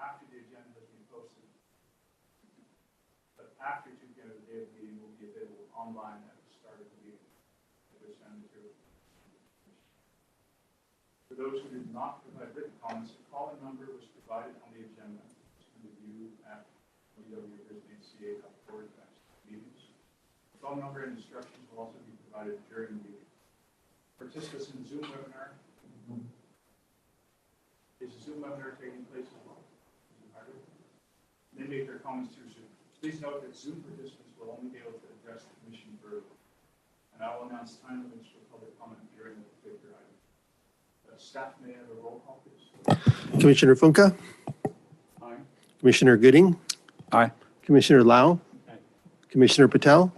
after the agenda has been posted. But after 2 p.m. of the day of the meeting will be available online at the start of the meeting. For those who did not provide written comments, the call-in number was provided on the agenda to review at www.brisbanecA.org/meetings. The phone number and instructions will also be provided during the meeting. Participants in the Zoom webinar. Is the Zoom webinar taking place as well? They make their comments through Zoom. Please note that Zoom participants will only be able to address the commission verbally. And I will announce time limits for public comment during the particular item. Staff may have a roll call, please. Commissioner Funka? Aye. Commissioner Gooding? Aye. Commissioner Lau? Aye. Commissioner Patel?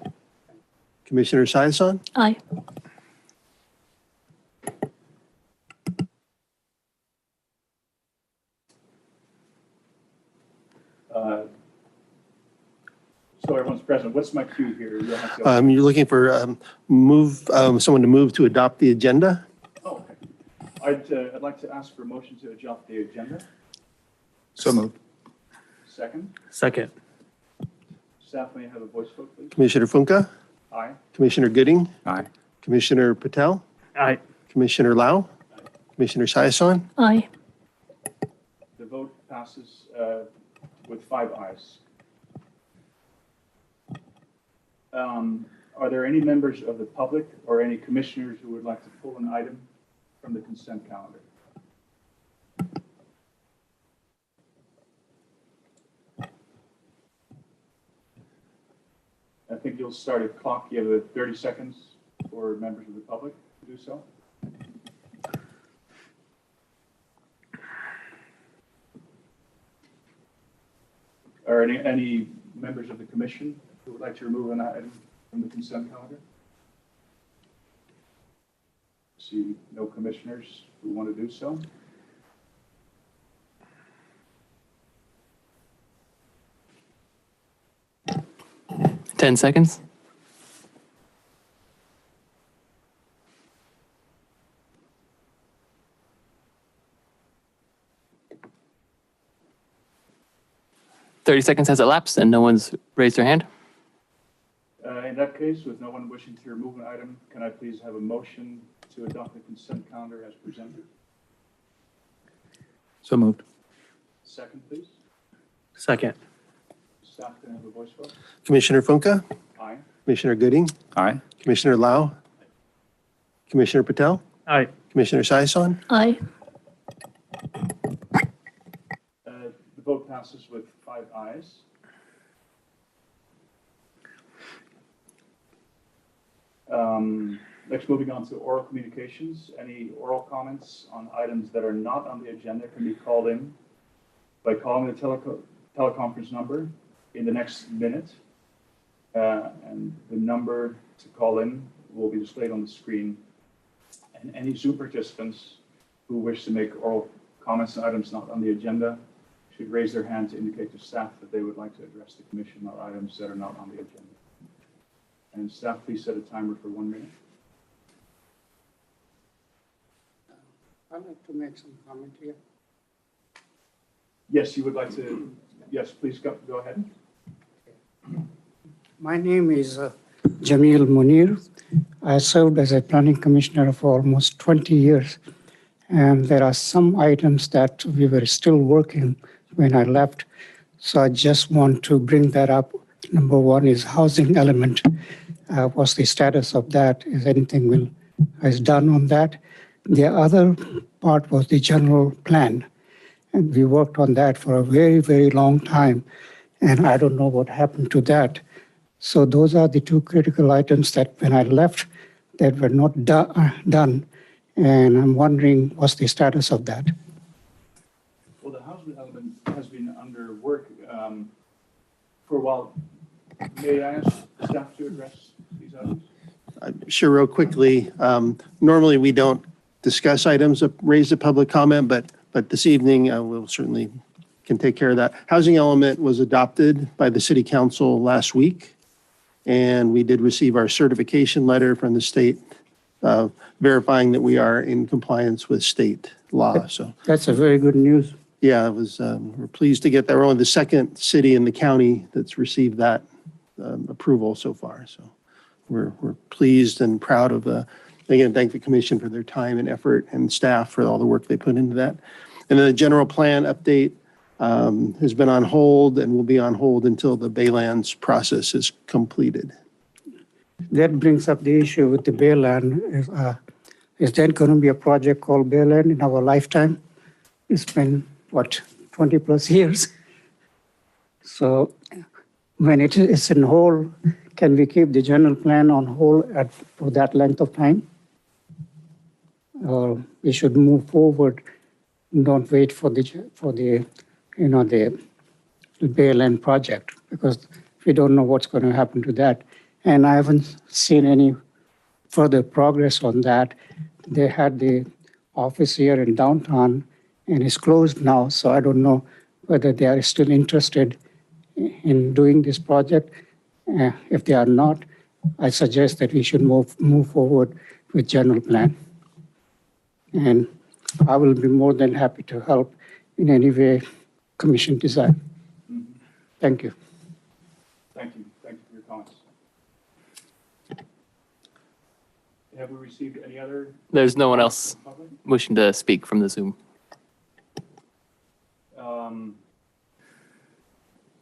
Commissioner Sayasan? Aye. So everyone's present. What's my cue here? You'll have to- You're looking for someone to move to adopt the agenda? Oh, okay. I'd like to ask for a motion to adopt the agenda. So moved. Second. Second. Staff may have a voice vote, please. Commissioner Funka? Aye. Commissioner Gooding? Aye. Commissioner Patel? Aye. Commissioner Lau? Commissioner Sayasan? Aye. The vote passes with 5 ayes. Are there any members of the public or any commissioners who would like to pull an item from the consent calendar? I think you'll start a clock. You have 30 seconds for members of the public to do so. Are any members of the commission who would like to remove an item from the consent calendar? See no commissioners who want to do so. Ten seconds. Thirty seconds has elapsed and no one's raised their hand. In that case, with no one wishing to remove an item, can I please have a motion to adopt the consent calendar as presented? So moved. Second, please. Second. Staff can have a voice vote. Commissioner Funka? Aye. Commissioner Gooding? Aye. Commissioner Lau? Commissioner Patel? Aye. Commissioner Sayasan? Aye. The vote passes with 5 ayes. Next, moving on to oral communications. Any oral comments on items that are not on the agenda can be called in by calling the teleconference number in the next minute. And the number to call in will be displayed on the screen. And any Zoom participants who wish to make oral comments on items not on the agenda should raise their hand to indicate to staff that they would like to address the commission on items that are not on the agenda. And staff, please set a timer for 1 minute. I'd like to make some comment here. Yes, you would like to, yes, please go ahead. My name is Jamil Munir. I served as a planning commissioner for almost 20 years. And there are some items that we were still working when I left. So I just want to bring that up. Number one is housing element. What's the status of that? Is anything is done on that? The other part was the general plan. And we worked on that for a very, very long time. And I don't know what happened to that. So those are the 2 critical items that when I left that were not done. And I'm wondering what's the status of that? Well, the housing element has been under work for a while. May I ask staff to address these items? Sure, real quickly. Normally, we don't discuss items that raise a public comment, but this evening, we'll certainly can take care of that. Housing element was adopted by the City Council last week, and we did receive our certification letter from the state verifying that we are in compliance with state law. So That's a very good news. Yeah, it was, we're pleased to get that. We're only the second city in the county that's received that approval so far. So we're pleased and proud of, again, thank the commission for their time and effort and staff for all the work they put into that. And then the general plan update has been on hold and will be on hold until the Baylands process is completed. That brings up the issue with the Bayland. Is there going to be a project called Bayland in our lifetime? It's been, 20 plus years. So when it is in hold, can we keep the general plan on hold for that length of time? Or we should move forward, don't wait for the Bayland project, because we don't know what's going to happen to that. And I haven't seen any further progress on that. They had the office here in downtown and it's closed now, so I don't know whether they are still interested in doing this project. If they are not, I suggest that we should move forward with general plan. And I will be more than happy to help in any way commission desire. Thank you. Thank you. Thank you for your comments. Have we received any other? There's no one else Public? wishing to speak from the Zoom.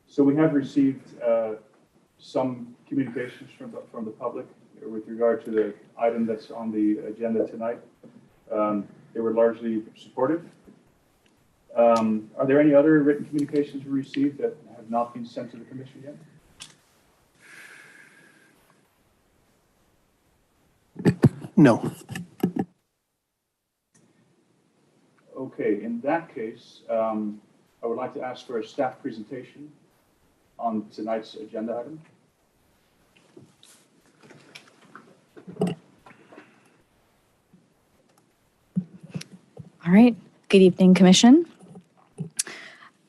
So we have received some communications from the public with regard to the item that's on the agenda tonight. They were largely supportive. Are there any other written communications we received that have not been sent to the commission yet? No. Okay, in that case, I would like to ask for a staff presentation on tonight's agenda item. All right. Good evening, Commission.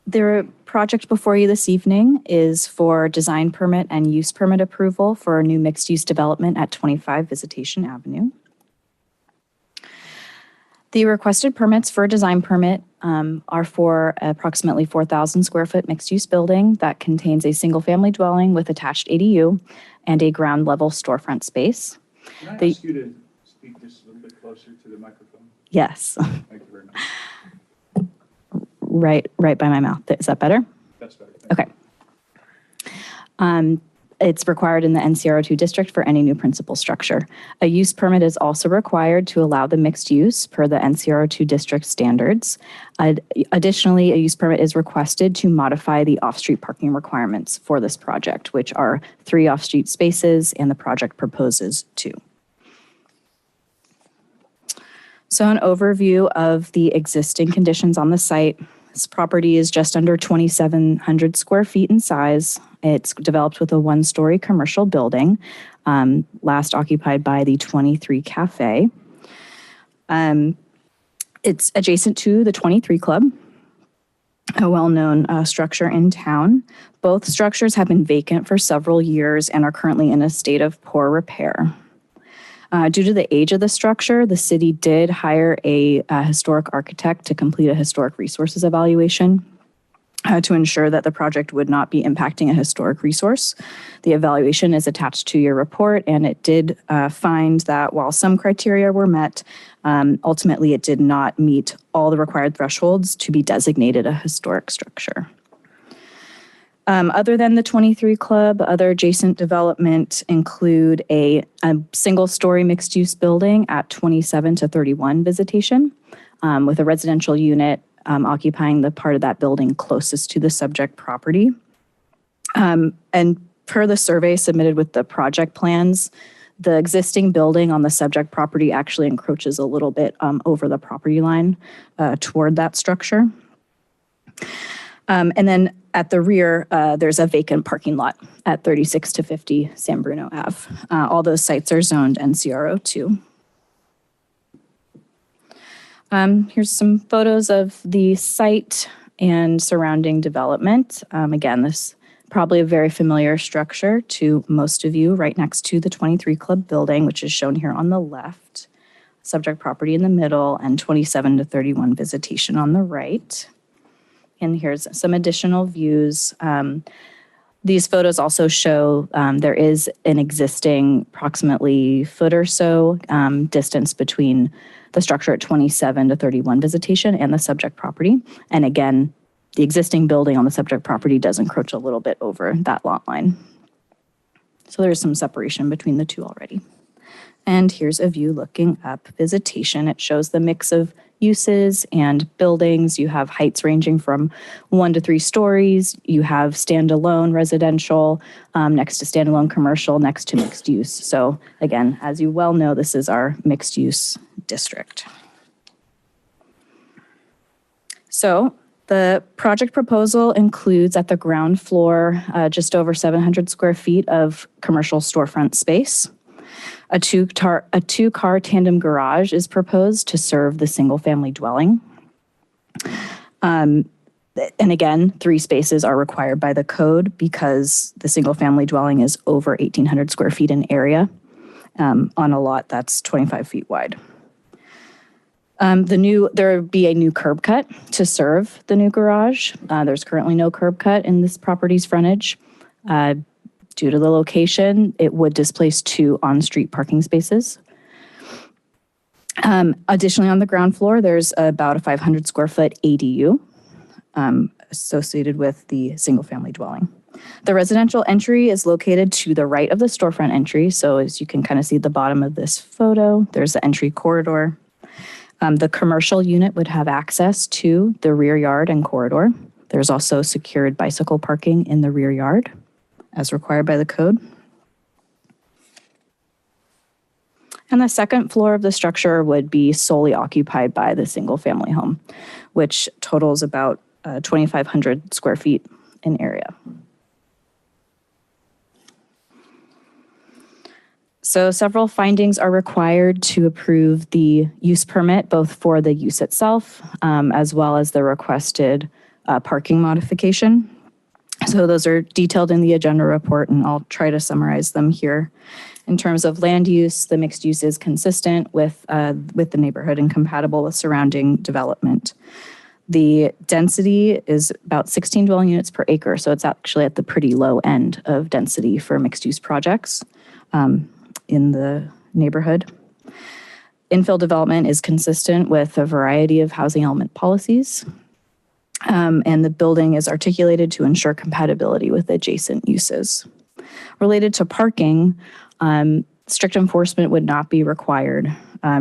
The project before you this evening is for design permit and use permit approval for a new mixed-use development at 25 Visitation Avenue. The requested permits for a design permit are for approximately 4,000 square foot mixed-use building that contains a single-family dwelling with attached ADU and a ground level storefront space. Can I ask you to speak just a little bit closer to the microphone? Yes, Thank you very much. right by my mouth. Is that better? That's better. Okay. It's required in the NCR2 district for any new principal structure. A use permit is also required to allow the mixed use per the NCR2 district standards. Additionally, a use permit is requested to modify the off-street parking requirements for this project, which are 3 off-street spaces, and the project proposes 2. So an overview of the existing conditions on the site. This property is just under 2,700 square feet in size. It's developed with a 1-story commercial building, last occupied by the 23 Cafe. It's adjacent to the 23 Club, a well-known structure in town. Both structures have been vacant for several years and are currently in a state of poor repair. Due to the age of the structure, the city did hire a historic architect to complete a historic resources evaluation to ensure that the project would not be impacting a historic resource. The evaluation is attached to your report, and it did find that while some criteria were met, ultimately it did not meet all the required thresholds to be designated a historic structure. Other than the 23 Club, other adjacent development include a single-story mixed-use building at 27 to 31 Visitation, with a residential unit occupying the part of that building closest to the subject property. And per the survey submitted with the project plans, the existing building on the subject property actually encroaches a little bit over the property line toward that structure. And then at the rear, there's a vacant parking lot at 36 to 50 San Bruno Ave. All those sites are zoned NCR02. Here's some photos of the site and surrounding development. Again, this is probably a very familiar structure to most of you, right next to the 23 Club building, which is shown here on the left, subject property in the middle, and 27 to 31 Visitation on the right. And here's some additional views. These photos also show there is an existing approximately foot or so distance between the structure at 27 to 31 visitation and the subject property. And again, the existing building on the subject property does encroach a little bit over that lot line. So there's some separation between the two already. And here's a view looking up visitation. It shows the mix of uses and buildings. You have heights ranging from 1 to 3 stories. You have standalone residential next to standalone commercial, next to mixed use. So again, as you well know, this is our mixed use district. So the project proposal includes at the ground floor just over 700 square feet of commercial storefront space. A two-car tandem garage is proposed to serve the single-family dwelling. And again, 3 spaces are required by the code because the single-family dwelling is over 1,800 square feet in area on a lot that's 25 feet wide. There would be a new curb cut to serve the new garage. There's currently no curb cut in this property's frontage. Due to the location, it would displace 2 on-street parking spaces. Additionally, on the ground floor, there's about a 500 square foot ADU associated with the single-family dwelling. The residential entry is located to the right of the storefront entry. So as you can kind of see at the bottom of this photo, there's the entry corridor. The commercial unit would have access to the rear yard and corridor. There's also secured bicycle parking in the rear yard, as required by the code. And the second floor of the structure would be solely occupied by the single-family home, which totals about 2,500 square feet in area. So several findings are required to approve the use permit, both for the use itself, as well as the requested parking modification. So those are detailed in the agenda report, and I'll try to summarize them here. In terms of land use, the mixed use is consistent with the neighborhood and compatible with surrounding development. The density is about 16 dwelling units per acre, so it's actually at the pretty low end of density for mixed use projects in the neighborhood. Infill development is consistent with a variety of housing element policies. And the building is articulated to ensure compatibility with adjacent uses. Related to parking, strict enforcement would not be required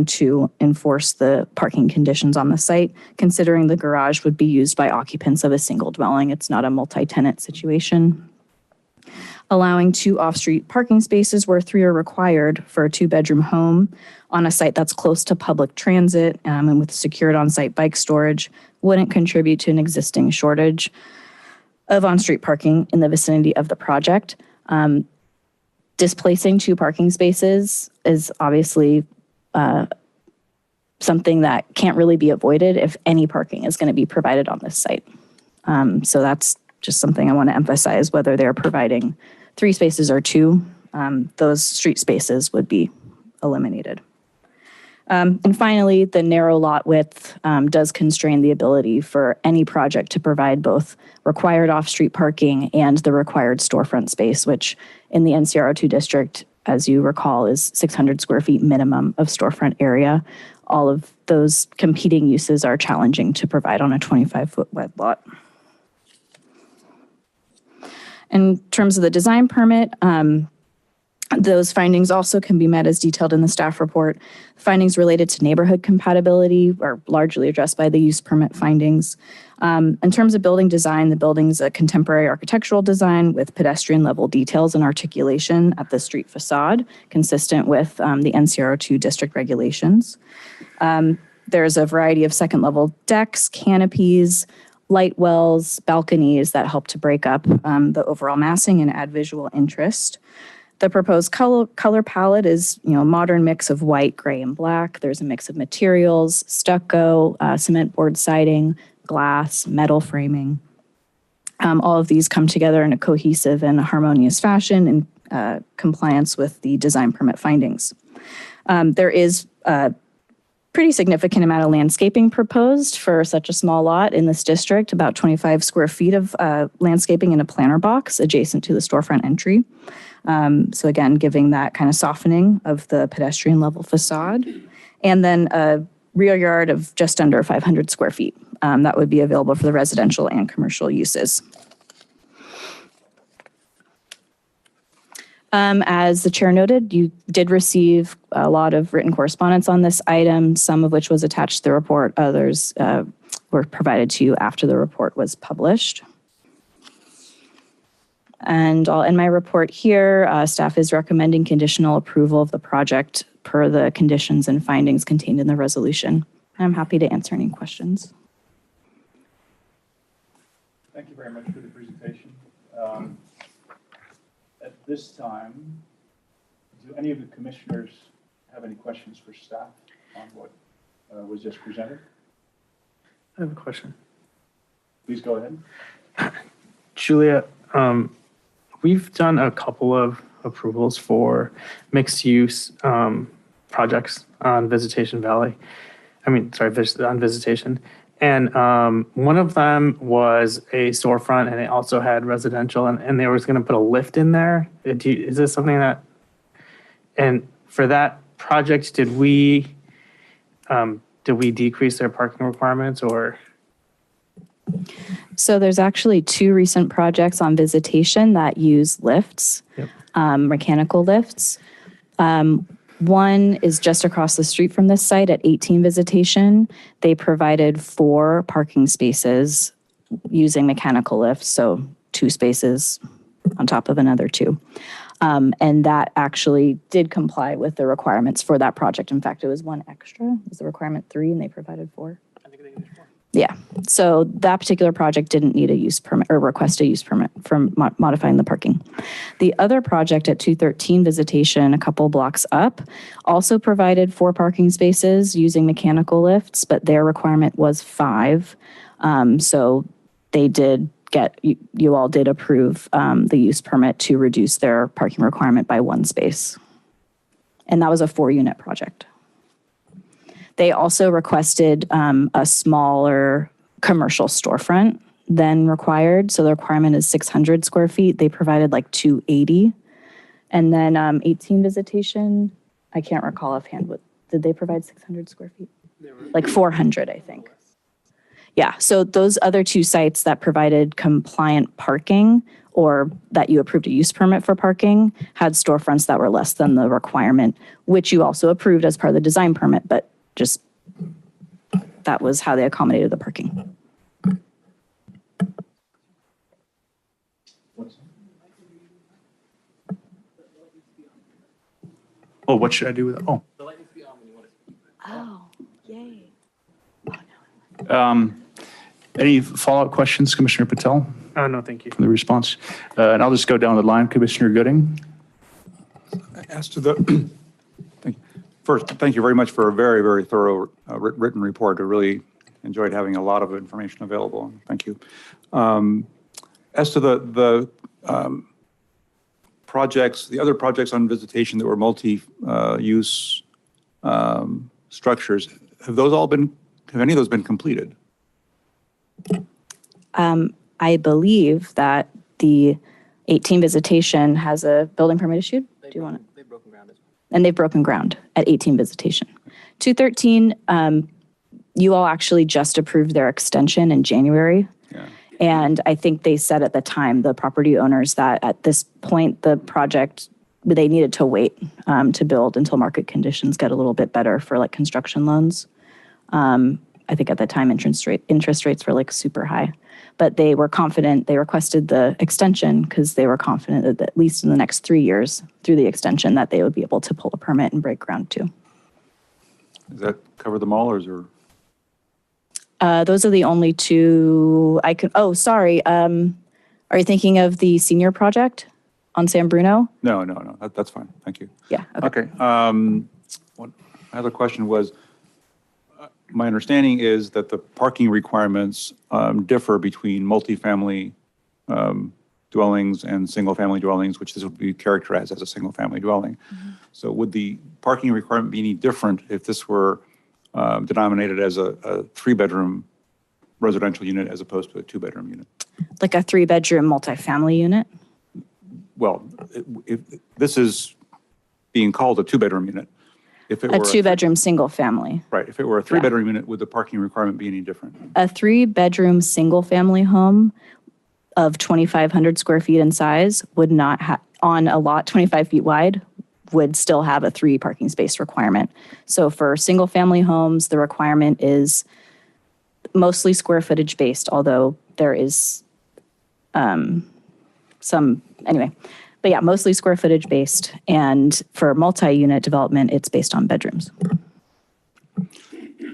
to enforce the parking conditions on the site, considering the garage would be used by occupants of a single dwelling. It's not a multi-tenant situation. Allowing 2 off-street parking spaces where 3 are required for a 2-bedroom home on a site that's close to public transit and with secured on-site bike storage wouldn't contribute to an existing shortage of on-street parking in the vicinity of the project. Displacing 2 parking spaces is obviously something that can't really be avoided if any parking is going to be provided on this site. So that's just something I want to emphasize, whether they're providing 3 spaces or 2, those street spaces would be eliminated. And finally, the narrow lot width does constrain the ability for any project to provide both required off-street parking and the required storefront space, which in the NCR02 district, as you recall, is 600 square feet minimum of storefront area. All of those competing uses are challenging to provide on a 25-foot wide lot. In terms of the design permit, those findings also can be met as detailed in the staff report. Findings related to neighborhood compatibility are largely addressed by the use permit findings. In terms of building design, the building's a contemporary architectural design with pedestrian level details and articulation at the street facade, consistent with the NCR02 district regulations. There's a variety of second level decks, canopies, light wells, balconies that help to break up the overall massing and add visual interest. The proposed color palette is, a modern mix of white, gray, and black. There's a mix of materials, stucco, cement board siding, glass, metal framing. All of these come together in a cohesive and harmonious fashion in compliance with the design permit findings. There is pretty significant amount of landscaping proposed for such a small lot in this district, about 25 square feet of landscaping in a planter box adjacent to the storefront entry. So again, giving that kind of softening of the pedestrian level facade. And then a rear yard of just under 500 square feet. That would be available for the residential and commercial uses. As the chair noted, you did receive a lot of written correspondence on this item, some of which was attached to the report, others were provided to you after the report was published. And I'll end my report here. Staff is recommending conditional approval of the project per the conditions and findings contained in the resolution. I'm happy to answer any questions. Thank you very much for the presentation. At this time, do any of the commissioners have any questions for staff on what was just presented? I have a question. Please go ahead. Julia, we've done a couple of approvals for mixed use projects on Visitation Valley. On Visitation. And one of them was a storefront and it also had residential and they were going to put a lift in there. Is this something that, and for that project, did we decrease their parking requirements or? So there's actually two recent projects on Visitation that use lifts, Yep. Mechanical lifts. One is just across the street from this site at 18 Visitation. They provided 4 parking spaces using mechanical lifts, so 2 spaces on top of another 2. And that actually did comply with the requirements for that project. In fact, it was 1 extra. It was the requirement 3 and they provided 4. I think they used 4. Yeah, so that particular project didn't need a use permit or request a use permit for modifying the parking. The other project at 213 Visitation, a couple blocks up, also provided 4 parking spaces using mechanical lifts, but their requirement was 5. So they did get, you all did approve the use permit to reduce their parking requirement by 1 space. And that was a 4-unit project. They also requested a smaller commercial storefront than required. So the requirement is 600 square feet. They provided like 280. And then 18 Visitation, I can't recall offhand, what, did they provide 600 square feet? Like 400, I think. Yeah, so those other 2 sites that provided compliant parking or that you approved a use permit for parking had storefronts that were less than the requirement, which you also approved as part of the design permit, but just that was how they accommodated the parking. Oh, what should I do with it? Oh, Oh, yay. any follow-up questions, Commissioner Patel, Oh, no, thank you. for the response? And I'll just go down the line. Commissioner Gooding? As to the, first, thank you very much for a very, very thorough written report. I really enjoyed having a lot of information available. Thank you. As to the projects, the other projects on Visitation that were multi-use structures, have any of those been completed? I believe that the 18 Visitation has a building permit issued. Do you want it? They've broken ground as well. And they've broken ground at 18 Visitation. 213, you all actually just approved their extension in January. Yeah. And I think they said at the time, the property owners, that at this point, the project, they needed to wait to build until market conditions get a little bit better for like construction loans. I think at the time, interest rates were like super high. But they were confident, they requested the extension because they were confident that at least in the next 3 years through the extension that they would be able to pull a permit and break ground too. Does that cover them all, or is there? Those are the only 2 I could, oh, sorry. Are you thinking of the senior project on San Bruno? No, that's fine. Thank you. Yeah, okay. Okay. My other question was, my understanding is that the parking requirements differ between multifamily dwellings and single-family dwellings, which this would be characterized as a single-family dwelling. So would the parking requirement be any different if this were denominated as a three-bedroom residential unit as opposed to a two-bedroom unit? Like a 3-bedroom multifamily unit? Well, if this is being called a two-bedroom unit. If it A were 2-bedroom single family. Right, if it were a three-bedroom unit, would the parking requirement be any different? A 3-bedroom single family home of 2,500 square feet in size would not have, on a lot 25 feet wide, would still have a 3 parking space requirement. So for single family homes, the requirement is mostly square footage based, although there is some, anyway. But yeah, mostly square footage based. And for multi-unit development, it's based on bedrooms.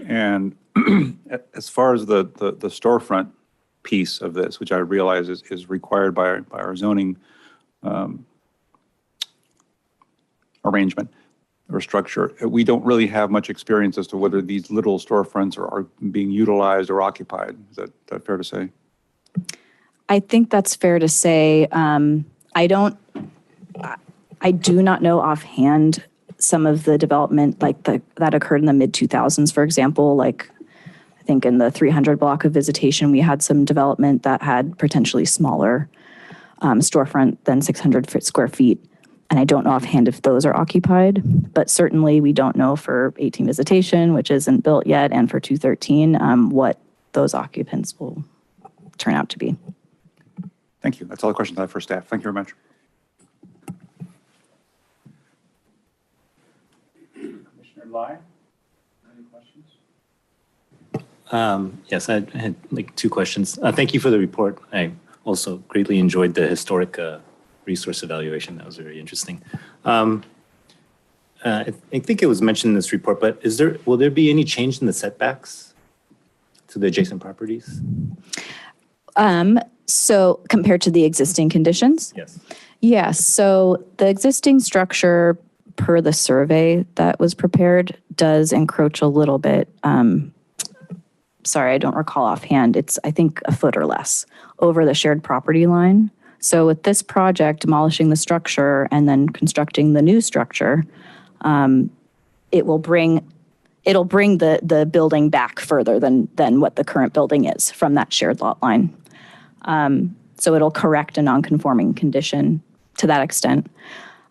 And as far as the storefront piece of this, which I realize is required by our zoning arrangement or structure, we don't really have much experience as to whether these little storefronts are being utilized or occupied. Is that fair to say? I think that's fair to say. I do not know offhand some of the development like that occurred in the mid-2000s, for example. Like I think in the 300 block of Visitation, we had some development that had potentially smaller storefront than 600 square feet. And I don't know offhand if those are occupied, but certainly we don't know for 18 Visitation, which isn't built yet, and for 213, what those occupants will turn out to be. Thank you. That's all the questions I have for staff. Thank you very much. Commissioner Lai, any questions? Yes, I had like 2 questions. Thank you for the report. I also greatly enjoyed the historic resource evaluation. That was very interesting. I think it was mentioned in this report, but will there be any change in the setbacks to the adjacent properties? So compared to the existing conditions? Yes. Yes, so the existing structure per the survey that was prepared does encroach a little bit. Sorry, I don't recall offhand. It's, I think, a foot or less over the shared property line. So with this project, demolishing the structure and then constructing the new structure, it'll bring the building back further than what the current building is from that shared lot line. So it'll correct a non-conforming condition to that extent.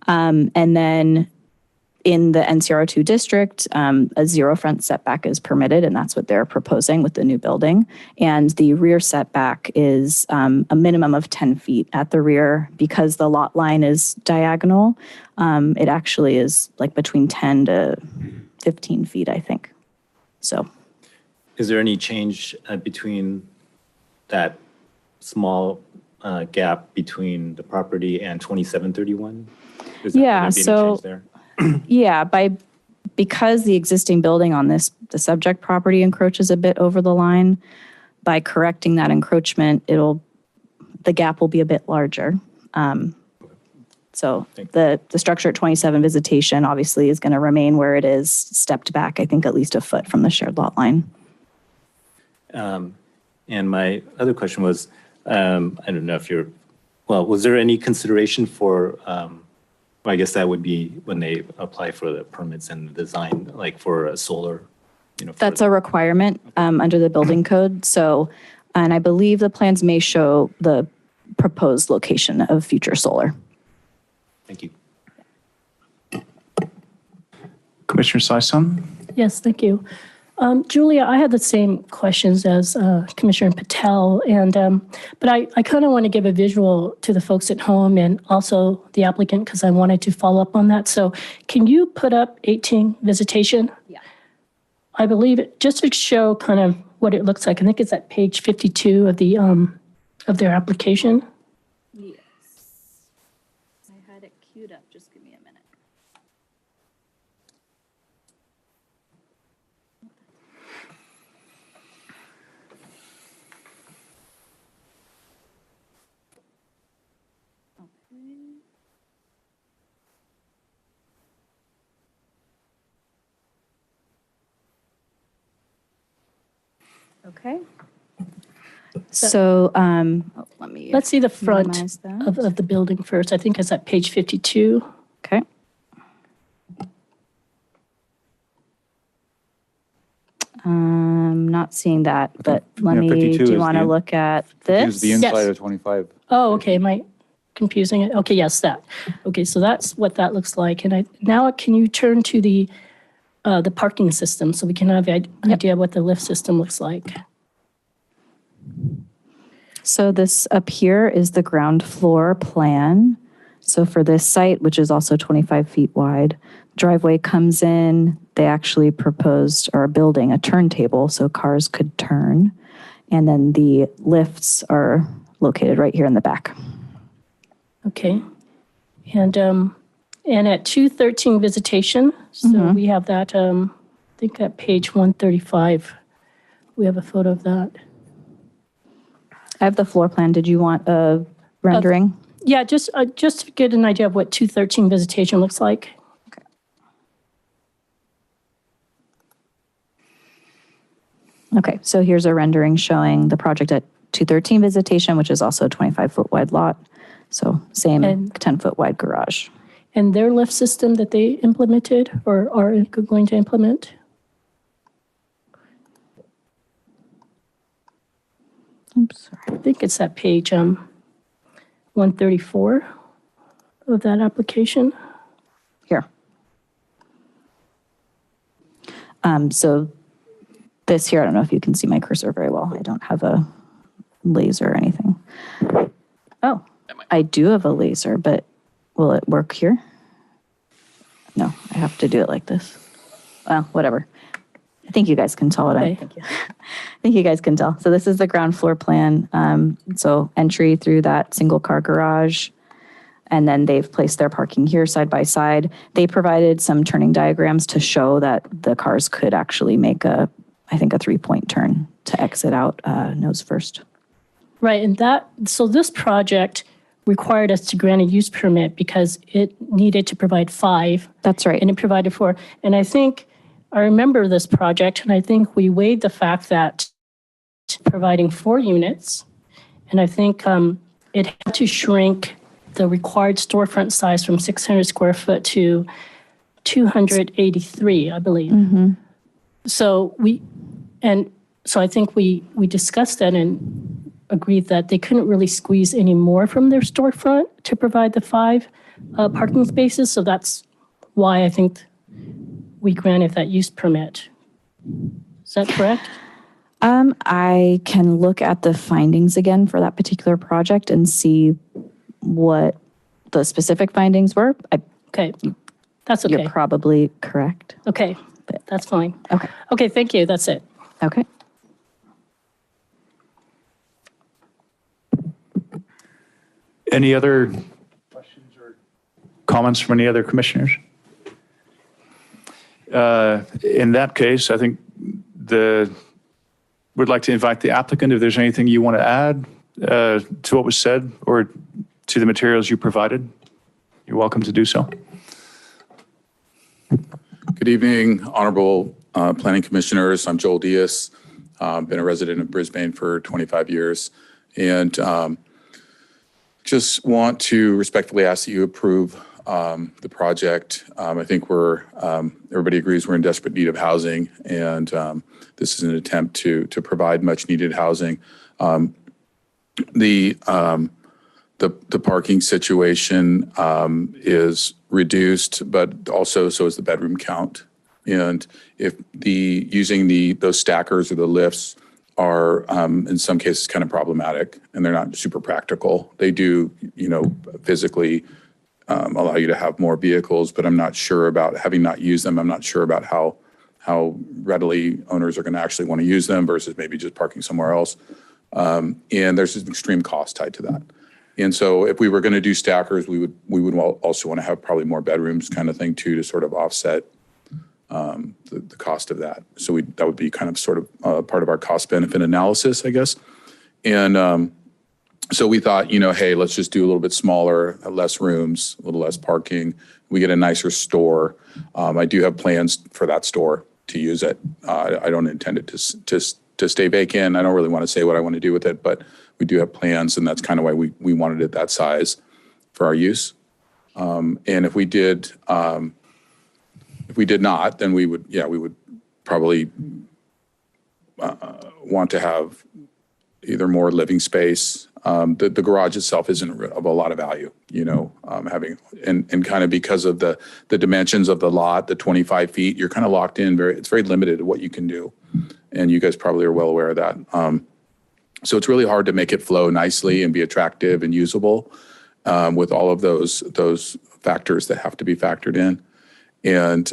And then in the NCR2 district, a 0 front setback is permitted, and that's what they're proposing with the new building. And the rear setback is a minimum of 10 feet at the rear. Because the lot line is diagonal, it actually is like between 10 to 15 feet, I think. So. Is there any change between that small gap between the property and 2731? Yeah, so yeah, because the existing building on the subject property encroaches a bit over the line, by correcting that encroachment, the gap will be a bit larger. So the structure at 27 Visitation obviously is going to remain where it is, stepped back, I think, at least a foot from the shared lot line. And my other question was, I don't know if was there any consideration for, I guess that would be when they apply for the permits and the design, like for a solar, That's a requirement under the building code. So, and I believe the plans may show the proposed location of future solar. Thank you. Commissioner Saison? Yes, thank you. Julia, I had the same questions as Commissioner Patel, but I kind of want to give a visual to the folks at home and also the applicant because I wanted to follow up on that. So can you put up 18 Visitation? Yeah. I believe it, just to show kind of what it looks like. I think it's at page 52 of the of their application. Yes. I had it queued up. Just give me a minute. Okay. So let me. Let's see the front minimize that. of the building first. I think it's at page 52. Okay. not seeing that, but let Yeah, me, 52 do you is want to the- look at Use this? the inside Yes. of 25. Oh, okay, am I confusing it? Okay, yes, that. Okay, so that's what that looks like. And now can you turn to the parking system so we can have an idea of what the lift system looks like? So this up here is the ground floor plan. So for this site, which is also 25 feet wide, driveway comes in, they actually proposed or are building a turntable so cars could turn. And then the lifts are located right here in the back. Okay. And at 213 visitation, so we have that, I think at page 135, we have a photo of that. I have the floor plan. Did you want a rendering? Yeah, just to get an idea of what 213 visitation looks like. Okay, so here's a rendering showing the project at 213 visitation, which is also a 25-foot wide lot. So same And- 10-foot wide garage. And their lift system that they implemented or are going to implement? Oops, sorry. I think it's at page 134 of that application. Here. So this here, I don't know if you can see my cursor very well. I don't have a laser or anything. Oh, I do have a laser, but will it work here? No, I have to do it like this. Well, whatever. I think you guys can tell what I Okay. I think you guys can tell. So this is the ground floor plan. So entry through that single car garage. And then they've placed their parking here side by side. They provided some turning diagrams to show that the cars could actually make I think a 3-point turn to exit out nose first. Right, and so this project required us to grant a use permit because it needed to provide 5. That's right. And it provided 4. And I think, I remember this project, and I think we weighed the fact that providing 4 units, and I think it had to shrink the required storefront size from 600 square foot to 283, I believe. So I think we discussed that and agreed that they couldn't really squeeze any more from their storefront to provide the 5 parking spaces. So that's why I think we granted that use permit. Is that correct? I can look at the findings again for that particular project and see what the specific findings were. Okay, that's okay. You're probably correct. Okay, that's fine. Okay. Okay, thank you, that's it. Okay. Any other questions or comments from any other commissioners? In that case, I think would like to invite the applicant, if there's anything you want to add to what was said or to the materials you provided, you're welcome to do so. Good evening, Honorable Planning Commissioners. I'm Joel Diaz. Been a resident of Brisbane for 25 years. And just want to respectfully ask that you approve the project. I think everybody agrees we're in desperate need of housing, and this is an attempt to provide much needed housing. The parking situation is reduced, but also so is the bedroom count. And if using those stackers or the lifts are in some cases kind of problematic and they're not super practical. They do, physically allow you to have more vehicles, but I'm not sure about, having not used them, I'm not sure about how readily owners are going to actually want to use them versus maybe just parking somewhere else. And there's an extreme cost tied to that. And so if we were going to do stackers, we would also want to have probably more bedrooms kind of thing too, to sort of offset the cost of that. So that would be kind of sort of part of our cost benefit analysis, I guess. And so we thought, hey, let's just do a little bit smaller, less rooms, a little less parking. We get a nicer store. I do have plans for that store to use it. I don't intend it to stay vacant. I don't really want to say what I want to do with it, but we do have plans, and that's kind of why we wanted it that size for our use. And if we did not, then we would probably want to have either more living space. The garage itself isn't of a lot of value, having, and kind of because of the dimensions of the lot, the 25 feet, you're kind of locked in it's very limited to what you can do. And you guys probably are well aware of that. So it's really hard to make it flow nicely and be attractive and usable with all of those factors that have to be factored in. And,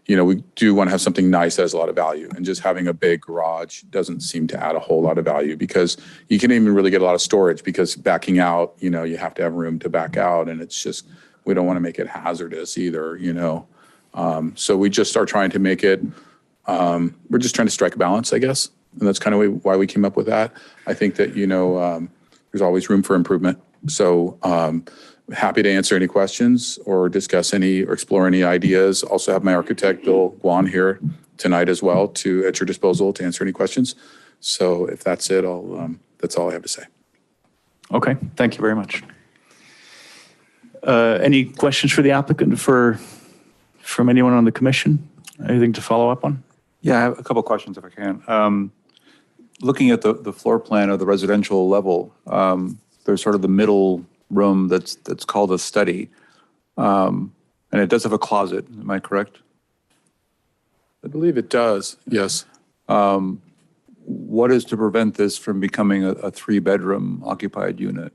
we do want to have something nice that has a lot of value, and just having a big garage doesn't seem to add a whole lot of value, because you can't even really get a lot of storage, because backing out, you have to have room to back out, and it's just, we don't want to make it hazardous either, So we just are trying to make it, we're just trying to strike a balance, I guess. And that's kind of why we came up with that. I think that, there's always room for improvement. So, happy to answer any questions or discuss any or explore any ideas. Also have my architect, Bill Guan, here tonight as well at your disposal to answer any questions. So if that's it, that's all I have to say. Okay, thank you very much. Any questions for the applicant from anyone on the commission? Anything to follow up on? Yeah, I have a couple of questions if I can. Looking at the floor plan of the residential level, there's sort of the middle room that's called a study. And it does have a closet, am I correct? I believe it does, yes. What is to prevent this from becoming a 3-bedroom occupied unit?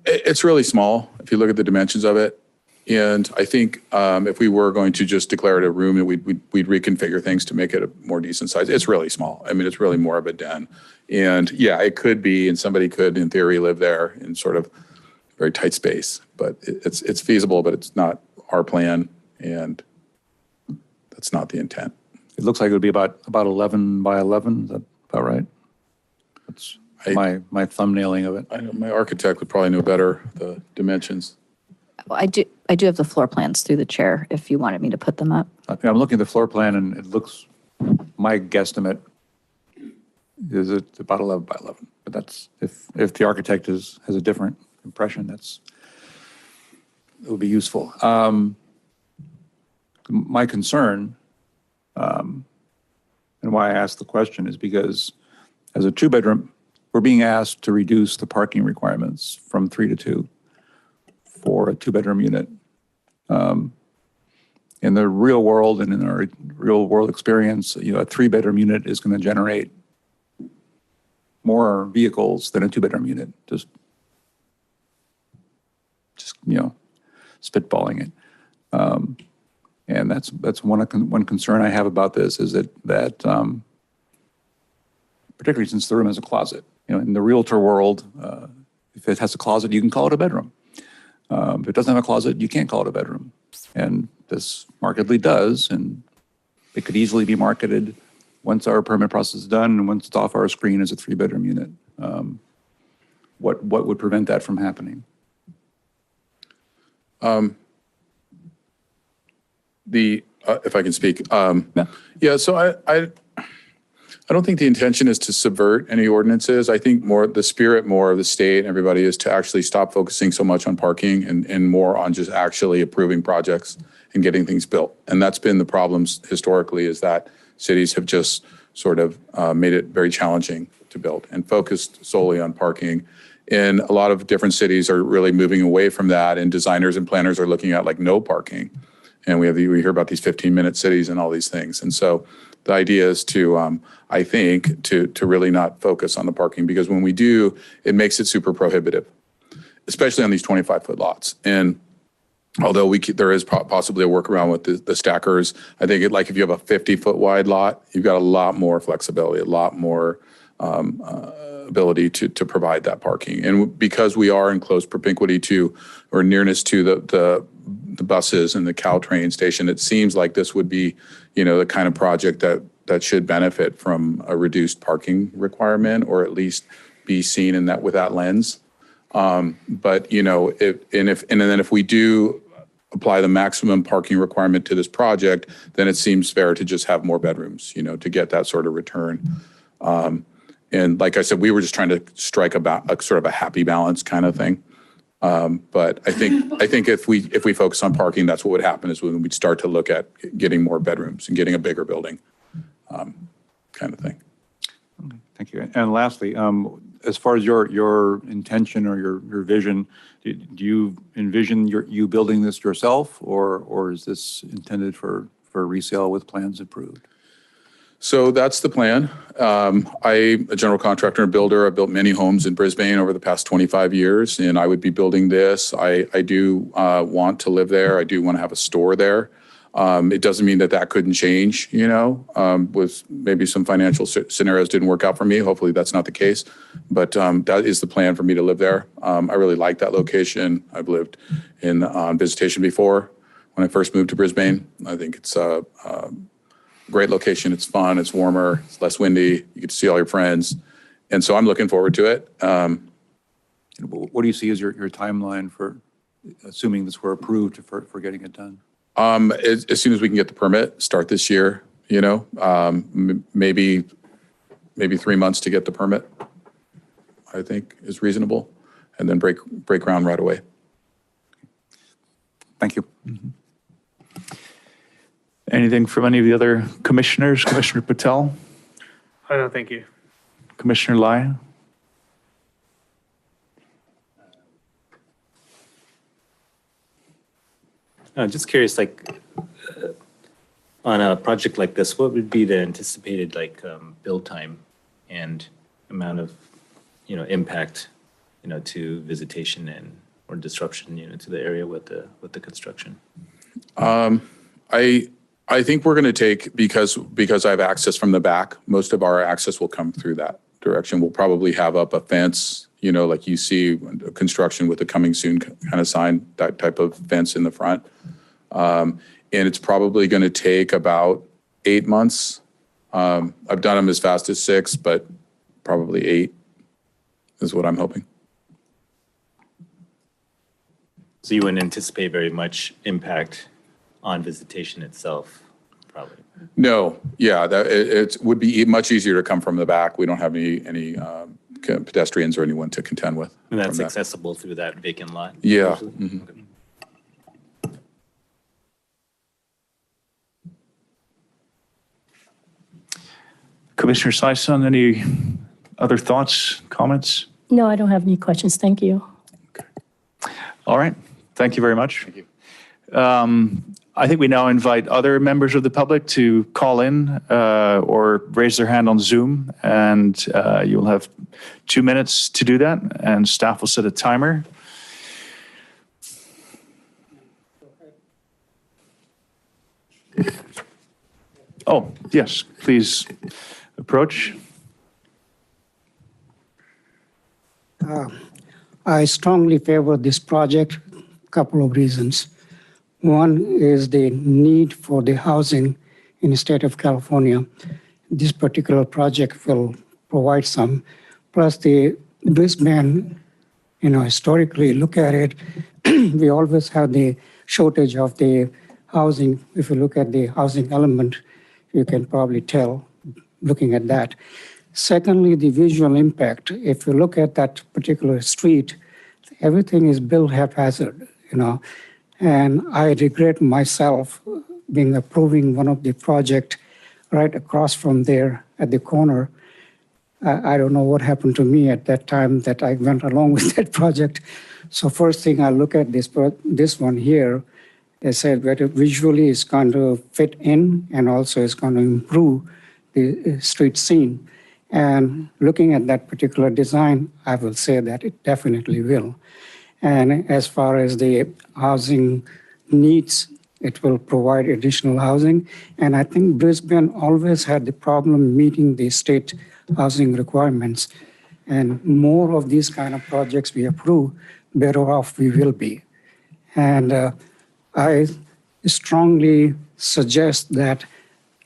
It's really small if you look at the dimensions of it. And I think if we were going to just declare it a room, we'd reconfigure things to make it a more decent size. It's really small. I mean, it's really more of a den. And yeah, it could be, and somebody could, in theory, live there in sort of very tight space. But it's feasible, but it's not our plan, and that's not the intent. It looks like it would be about 11 by 11. Is that about right? That's my thumbnailing of it. I know my architect would probably know better the dimensions. Well, I do have the floor plans through the chair if you wanted me to put them up. I'm looking at the floor plan, and it looks, my guesstimate is it's about 11 by 11. But that's, if the architect has a different impression, it would be useful. My concern, and why I asked the question, is because as a 2-bedroom, we're being asked to reduce the parking requirements from 3 to 2 for a 2-bedroom unit. In the real world and in our real world experience, a 3-bedroom unit is going to generate more vehicles than a 2-bedroom unit. Just spitballing it. And that's one concern I have about this, is that particularly since the room has a closet. In the realtor world, if it has a closet, you can call it a bedroom. If it doesn't have a closet, you can't call it a bedroom. And this markedly does, and it could easily be marketed once our permit process is done and once it's off our screen as a 3-bedroom unit. What would prevent that from happening? If I can speak. Yeah, so I don't think the intention is to subvert any ordinances. I think the spirit of the state and everybody is to actually stop focusing so much on parking and more on just actually approving projects and getting things built. And that's been the problems historically, is that cities have just sort of made it very challenging to build and focused solely on parking. And a lot of different cities are really moving away from that, and designers and planners are looking at like no parking. And we hear about these 15-minute cities and all these things. And so the idea is to, I think, to really not focus on the parking, because when we do, it makes it super prohibitive, especially on these 25-foot lots. And although there is possibly a workaround with the stackers, I think if you have a 50-foot wide lot, you've got a lot more flexibility, a lot more ability to provide that parking. And because we are in close propinquity to, or nearness to the buses and the Caltrain station, it seems like this would be, the kind of project that should benefit from a reduced parking requirement, or at least be seen in that with that lens. But if we do apply the maximum parking requirement to this project, then it seems fair to just have more bedrooms, to get that sort of return. And like I said, we were just trying to strike a sort of a happy balance kind of thing. But I think if we focus on parking, that's what would happen, is when we'd start to look at getting more bedrooms and getting a bigger building. kind of thing. Thank you. And lastly, as far as your intention or your vision, do you envision you building this yourself, or is this intended for resale with plans approved? So that's the plan. I'm a general contractor and builder. I've built many homes in Brisbane over the past 25 years, and I would be building this. I do want to live there. I do want to have a store there. It doesn't mean that couldn't change, with maybe some financial scenarios didn't work out for me. Hopefully that's not the case, but that is the plan for me to live there. I really like that location. I've lived in Visitation before when I first moved to Brisbane. I think it's a great location. It's fun. It's warmer. It's less windy. You get to see all your friends. And so I'm looking forward to it. What do you see as your timeline for, assuming this were approved, for getting it done? As soon as we can get the permit, start this year, maybe 3 months to get the permit, I think is reasonable, and then break ground right away. Thank you. Anything from any of the other commissioners? Commissioner Patel? No, thank you. Commissioner Lai? Just curious, on a project like this, what would be the anticipated build time and amount of, impact, to visitation or disruption, to the area with the construction? I think we're going to take, because I have access from the back, most of our access will come through that direction. We'll probably have up a fence, like you see construction with the coming soon kind of sign, that type of fence in the front. And it's probably going to take about 8 months. I've done them as fast as 6, but probably 8 is what I'm hoping. So you wouldn't anticipate very much impact on visitation itself, probably? No, yeah, it would be much easier to come from the back. We don't have any pedestrians or anyone to contend with. And that's accessible through that vacant lot? Yeah. Mm-hmm. Okay. Commissioner Saison, any other thoughts, comments? No, I don't have any questions. Thank you. All right. Thank you very much. Thank you. I think we now invite other members of the public to call in or raise their hand on Zoom, and you'll have 2 minutes to do that, and staff will set a timer. Oh, yes, please approach. I strongly favor this project, couple of reasons. One is the need for the housing in the state of California. This particular project will provide some. Plus the Brisbane, historically, look at it, we always have the shortage of the housing. If you look at the housing element, you can probably tell looking at that. Secondly, the visual impact. If you look at that particular street, everything is built haphazard, And I regret myself being approving one of the project right across from there at the corner. I don't know what happened to me at that time that I went along with that project. So first thing I look at this one here, I said whether visually it's going to fit in and also it's going to improve the street scene. And looking at that particular design, I will say that it definitely will. And as far as the housing needs, it will provide additional housing. And I think Brisbane always had the problem meeting the state housing requirements. And more of these kind of projects we approve, better off we will be. And I strongly suggest that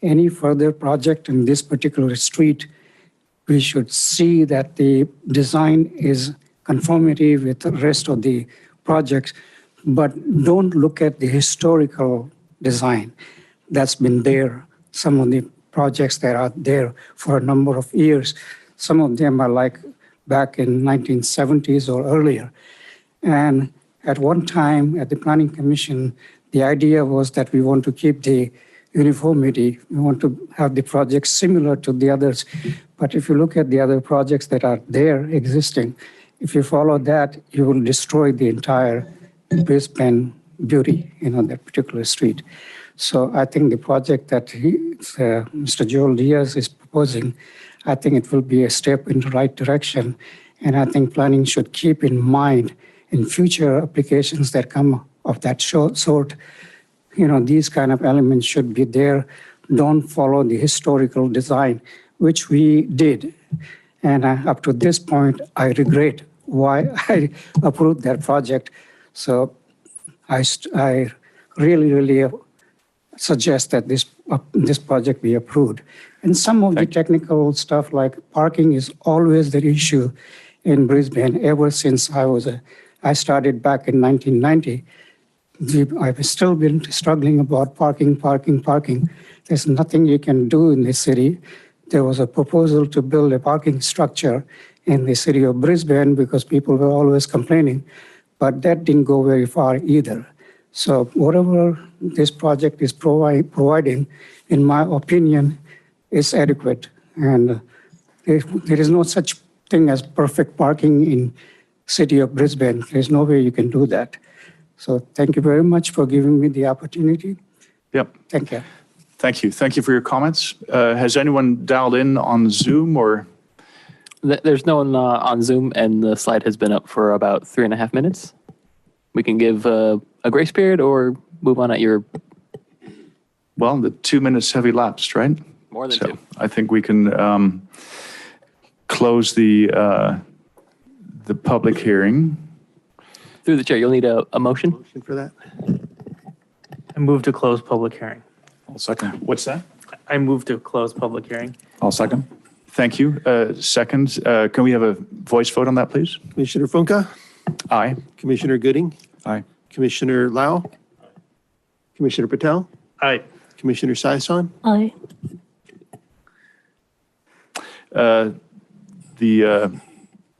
any further project in this particular street, we should see that the design is conformity with the rest of the projects, but don't look at the historical design that's been there. Some of the projects that are there for a number of years, some of them are like back in 1970s or earlier. And at one time at the Planning Commission, the idea was that we want to keep the uniformity. We want to have the projects similar to the others. But if you look at the other projects that are there existing, if you follow that, you will destroy the entire Brisbane beauty, that particular street. So I think the project that Mr. Joel Diaz is proposing, I think it will be a step in the right direction. And I think planning should keep in mind in future applications that come of that sort, these kind of elements should be there. Don't follow the historical design, which we did. And up to this point, I regret why I approved that project. So I really suggest that this project be approved. And some of the technical stuff like parking is always the issue in Brisbane ever since I started back in 1990. I've still been struggling about parking. There's nothing you can do in this city. There was a proposal to build a parking structure in the city of Brisbane because people were always complaining, but that didn't go very far either. So whatever this project is providing, in my opinion, is adequate. And there is no such thing as perfect parking in city of Brisbane. There's no way you can do that. So thank you very much for giving me the opportunity. Yep. Thank you. Thank you. Thank you for your comments. Has anyone dialed in on Zoom or? There's no one on Zoom, and the slide has been up for about 3.5 minutes. We can give a grace period or move on at your... Well, the 2 minutes have elapsed, right? More than two. I think we can close the public hearing. Through the chair, you'll need a motion. Motion for that? I move to close public hearing. I'll second. What's that? I move to close public hearing. I'll second. Thank you. Second, can we have a voice vote on that, please? Commissioner Funka? Aye. Commissioner Gooding? Aye. Commissioner Lau? Commissioner Patel? Aye. Commissioner Saison? Aye. The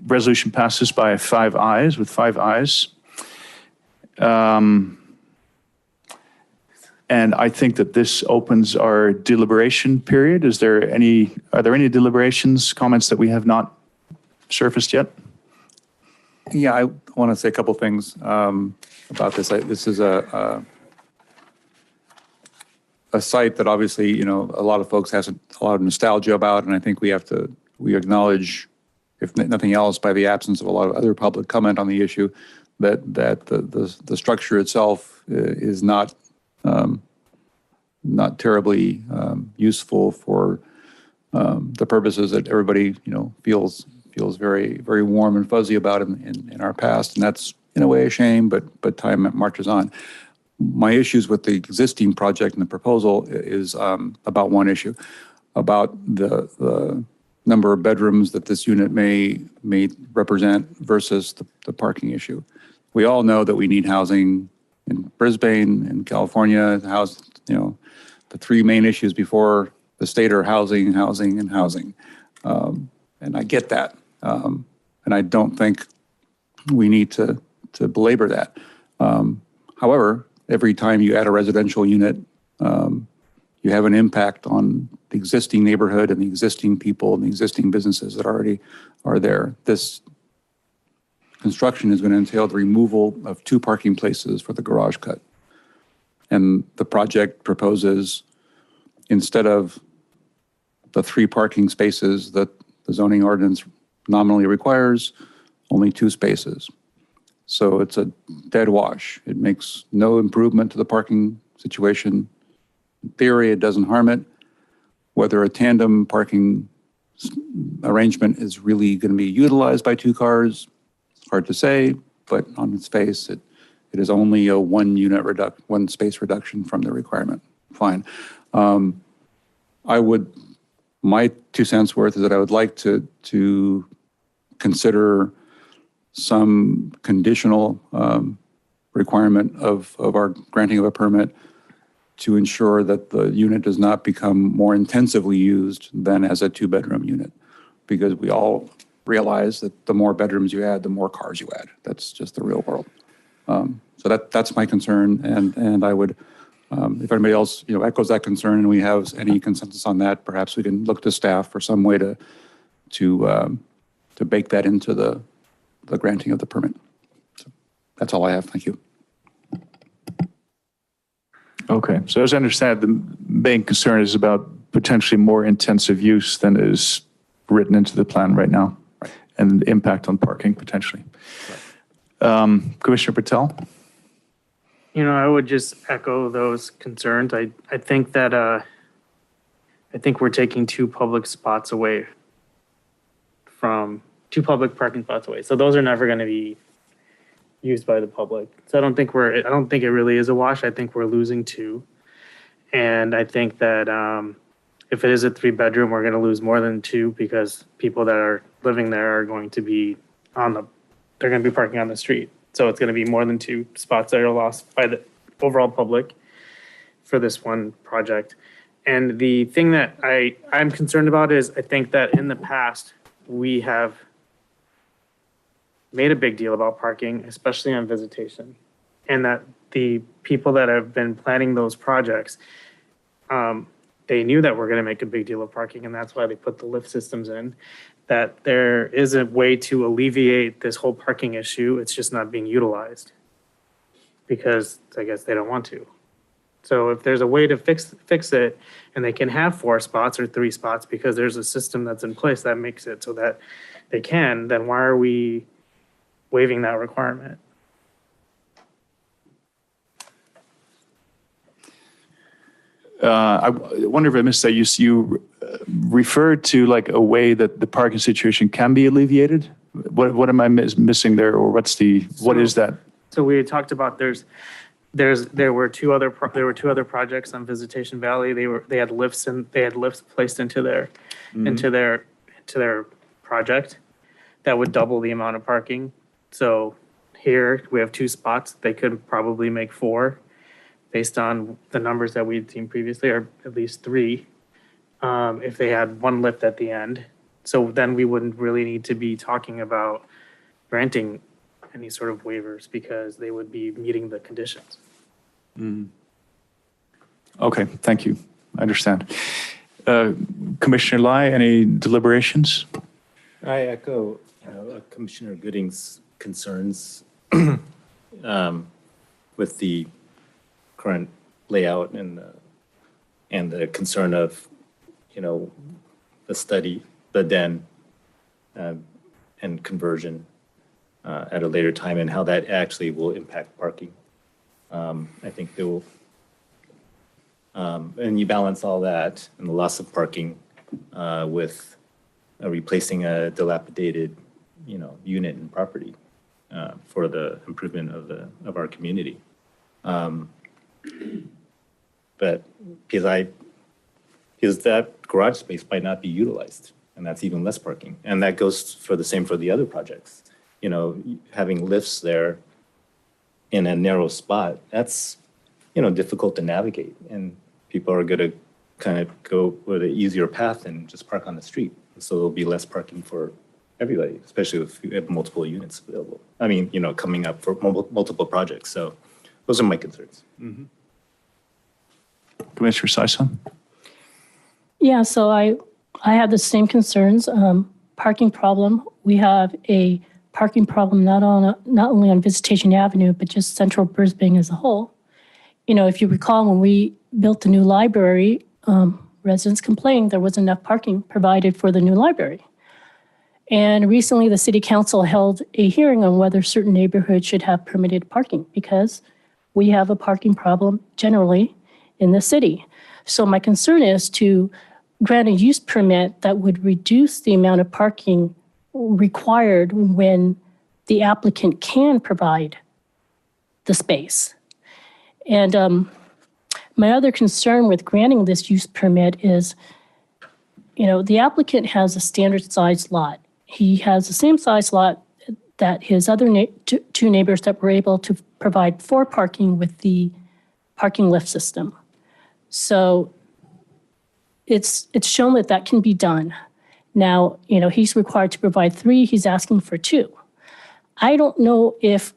resolution passes by 5 ayes, with 5 ayes. And I think that this opens our deliberation period. Are there any deliberations, comments that we have not surfaced yet? Yeah, I want to say a couple things about this. This is a site that obviously, a lot of folks has a lot of nostalgia about, and I think we acknowledge, if nothing else, by the absence of a lot of other public comment on the issue, that the structure itself is not terribly useful for the purposes that everybody feels very, very warm and fuzzy about in our past, and that's in a way a shame, but time marches on. My issues with the existing project and the proposal is about one issue, about the number of bedrooms that this unit may represent versus the parking issue. We all know that we need housing in Brisbane, in California. The three main issues before the state are housing, and housing. And I get that. And I don't think we need to belabor that. However, every time you add a residential unit, you have an impact on the existing neighborhood and the existing people and the existing businesses that already are there. This construction is going to entail the removal of 2 parking places for the garage cut. And the project proposes, instead of the 3 parking spaces that the zoning ordinance nominally requires, only 2 spaces. So it's a dead wash. It makes no improvement to the parking situation. In theory, it doesn't harm it. Whether a tandem parking arrangement is really going to be utilized by 2 cars, it's hard to say, but on its face, it is only a 1 space reduction from the requirement. Fine. My 2 cents worth is that I would like to consider some conditional requirement of our granting of a permit to ensure that the unit does not become more intensively used than as a 2-bedroom unit. Because we all realize that the more bedrooms you add, the more cars you add. That's just the real world. So that's my concern, and I would If anybody else, echoes that concern and we have any consensus on that, perhaps we can look to staff for some way to bake that into the granting of the permit. So that's all I have. Thank you. Okay, so as I understand, the main concern is about potentially more intensive use than is written into the plan right now, and impact on parking potentially. Commissioner Patel? I would just echo those concerns. I think that, I think we're taking two public spots away from, two public parking spots away. So those are never going to be used by the public. So I don't think it really is a wash. I think we're losing two. And I think that if it is a 3-bedroom, we're going to lose more than two because people that are living there are going to be they're going to be parking on the street. So it's going to be more than two spots that are lost by the overall public for this one project. And the thing that I'm concerned about is I think that in the past, we have made a big deal about parking, especially on visitation. And that the people that have been planning those projects, they knew that we're going to make a big deal of parking, and that's why they put the lift systems in. That there is a way to alleviate this whole parking issue. It's just not being utilized because I guess they don't want to. So if there's a way to fix it and they can have 4 spots or 3 spots because there's a system that's in place that makes it so that they can, then why are we waiving that requirement? I wonder if I missed that. You referred to like a way that the parking situation can be alleviated. What am I missing there, or what is that? So we had talked about there were two other projects on Visitation Valley. They had lifts placed into their project that would double the amount of parking. So here we have 2 spots. They could probably make 4. Based on the numbers that we'd seen previously, or at least 3, if they had 1 lift at the end. So then we wouldn't really need to be talking about granting any sort of waivers because they would be meeting the conditions. Okay, thank you. I understand. Commissioner Lai, any deliberations? I echo Commissioner Gooding's concerns with the current layout and the concern of, the study, the den, and conversion at a later time and how that actually will impact parking. I think there will, and you balance all that and the loss of parking with replacing a dilapidated, unit and property for the improvement of our community. But because that garage space might not be utilized, and that's even less parking. And that goes for the same for the other projects. Having lifts there in a narrow spot, that's, difficult to navigate. And people are going to kind of go with an easier path and just park on the street. So there'll be less parking for everybody, especially if you have multiple units available. I mean, coming up for multiple projects. So those are my concerns. Mm-hmm. Commissioner Saison? Yeah, so I have the same concerns. Parking problem. We have a parking problem not only on Visitation Avenue, but just central Brisbane as a whole. If you recall, when we built the new library, residents complained there wasn't enough parking provided for the new library. And recently, the city council held a hearing on whether certain neighborhoods should have permitted parking because we have a parking problem generally in the city. So my concern is to grant a use permit that would reduce the amount of parking required when the applicant can provide the space. And my other concern with granting this use permit is, the applicant has a standard size lot. He has the same size lot that his other two neighbors that were able to provide for parking with the parking lift system. So it's shown that can be done. Now, he's required to provide 3, he's asking for 2. I don't know if,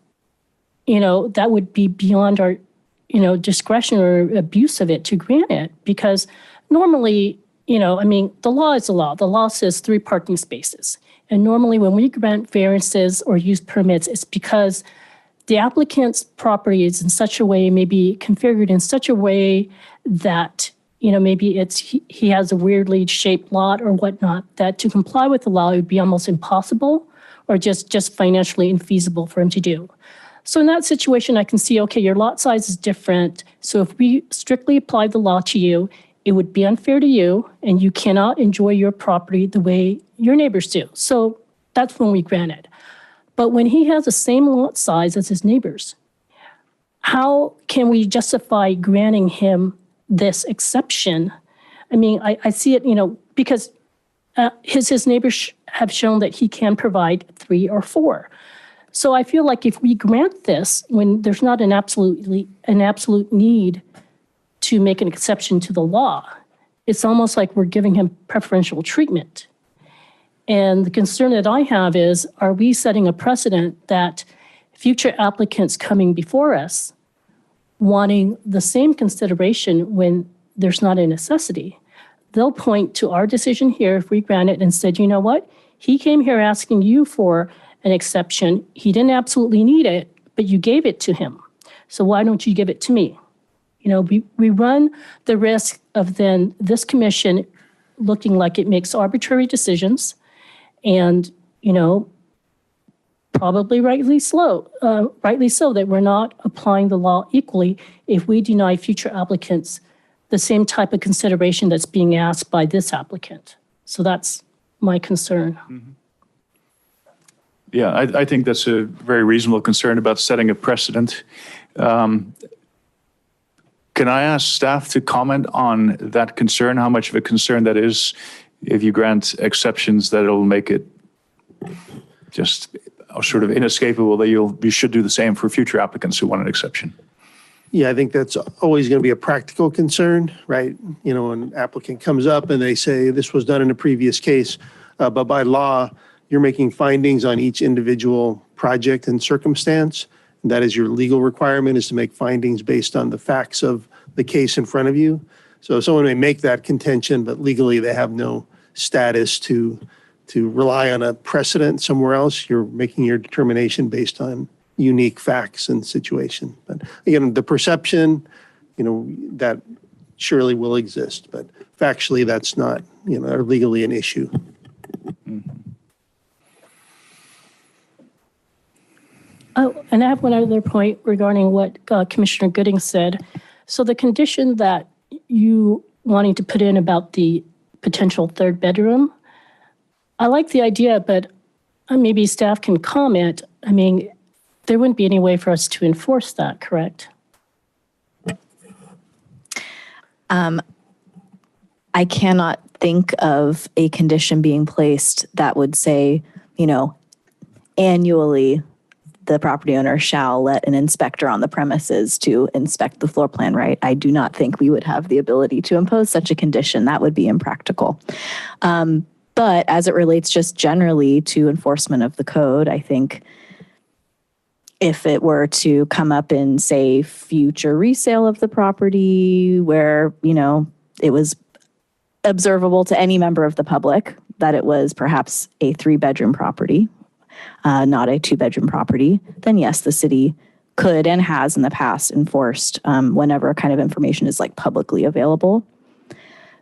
that would be beyond our discretion or abuse of it to grant it, because normally, the law is the law. The law says 3 parking spaces. And normally when we grant variances or use permits, it's because the applicant's property is in such a way, maybe configured in such a way that, maybe he has a weirdly shaped lot or whatnot, that to comply with the law, it would be almost impossible or just financially infeasible for him to do. So in that situation, I can see, okay, your lot size is different. So if we strictly apply the law to you, it would be unfair to you and you cannot enjoy your property the way your neighbors do. So that's when we grant it. But when he has the same lot size as his neighbors, how can we justify granting him this exception? I see it, because his neighbors have shown that he can provide 3 or 4. So I feel like if we grant this, when there's not an absolute need to make an exception to the law, it's almost like we're giving him preferential treatment. And the concern that I have is, are we setting a precedent that future applicants coming before us wanting the same consideration when there's not a necessity? They'll point to our decision here if we grant it and said, you know what? He came here asking you for an exception. He didn't absolutely need it, but you gave it to him. So why don't you give it to me? We run the risk of then this commission looking like it makes arbitrary decisions and, probably rightly so, that we're not applying the law equally if we deny future applicants the same type of consideration that's being asked by this applicant. So that's my concern. Mm-hmm. Yeah, I think that's a very reasonable concern about setting a precedent. Can I ask staff to comment on that concern, how much of a concern that is if you grant exceptions that it'll make it just sort of inescapable that you should do the same for future applicants who want an exception? Yeah, I think that's always going to be a practical concern, right? When an applicant comes up and they say this was done in a previous case, but by law, you're making findings on each individual project and circumstance. And that is your legal requirement, is to make findings based on the facts of the case in front of you. So someone may make that contention, but legally they have no status to rely on a precedent somewhere else. You're making your determination based on unique facts and situation. But again, the perception, that surely will exist, but factually that's not, or legally an issue. Mm-hmm. Oh, and I have one other point regarding what Commissioner Gooding said. So the condition that you wanting to put in about the potential 3rd bedroom, I like the idea, but maybe staff can comment. There wouldn't be any way for us to enforce that, correct? I cannot think of a condition being placed that would say, annually, the property owner shall let an inspector on the premises to inspect the floor plan, right? I do not think we would have the ability to impose such a condition. That would be impractical. But as it relates just generally to enforcement of the code, I think if it were to come up in, say, future resale of the property where, it was observable to any member of the public that it was perhaps a 3-bedroom property, not a 2-bedroom property, then yes, the city could and has in the past enforced whenever kind of information is publicly available.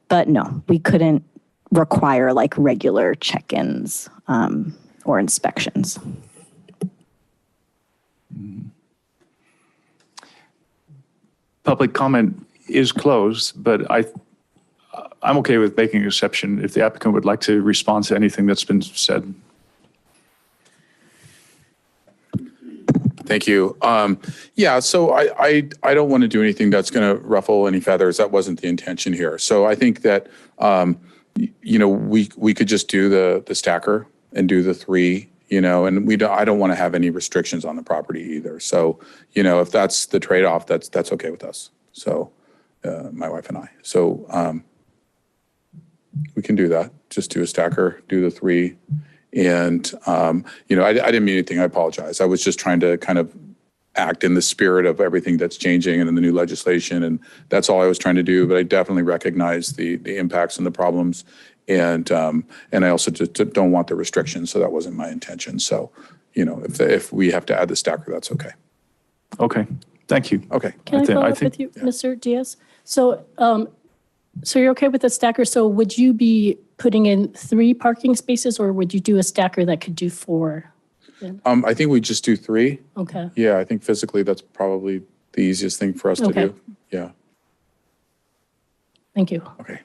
But no, we couldn't require regular check-ins or inspections. Public comment is closed, but I'm okay with making an exception if the applicant would like to respond to anything that's been said. Thank you. Yeah, so I don't want to do anything that's going to ruffle any feathers. That wasn't the intention here. So I think that, we could just do the stacker and do the 3, and I don't want to have any restrictions on the property either. So, if that's the trade-off, that's okay with us. So my wife and I. So we can do that. Just do a stacker, do the 3. And, I didn't mean anything. I apologize. I was just trying to kind of act in the spirit of everything that's changing and in the new legislation. And that's all I was trying to do. But I definitely recognize the impacts and the problems. And I also just don't want the restrictions. So that wasn't my intention. So, if we have to add the stacker, that's okay. Okay, thank you. Okay. Can I follow up with you, Mr. Diaz? So, so you're okay with the stacker? So would you be putting in 3 parking spaces, or would you do a stacker that could do 4? I think we just do 3. Okay. Yeah, I think physically that's probably the easiest thing for us to Okay. do. Yeah. Thank you. Okay.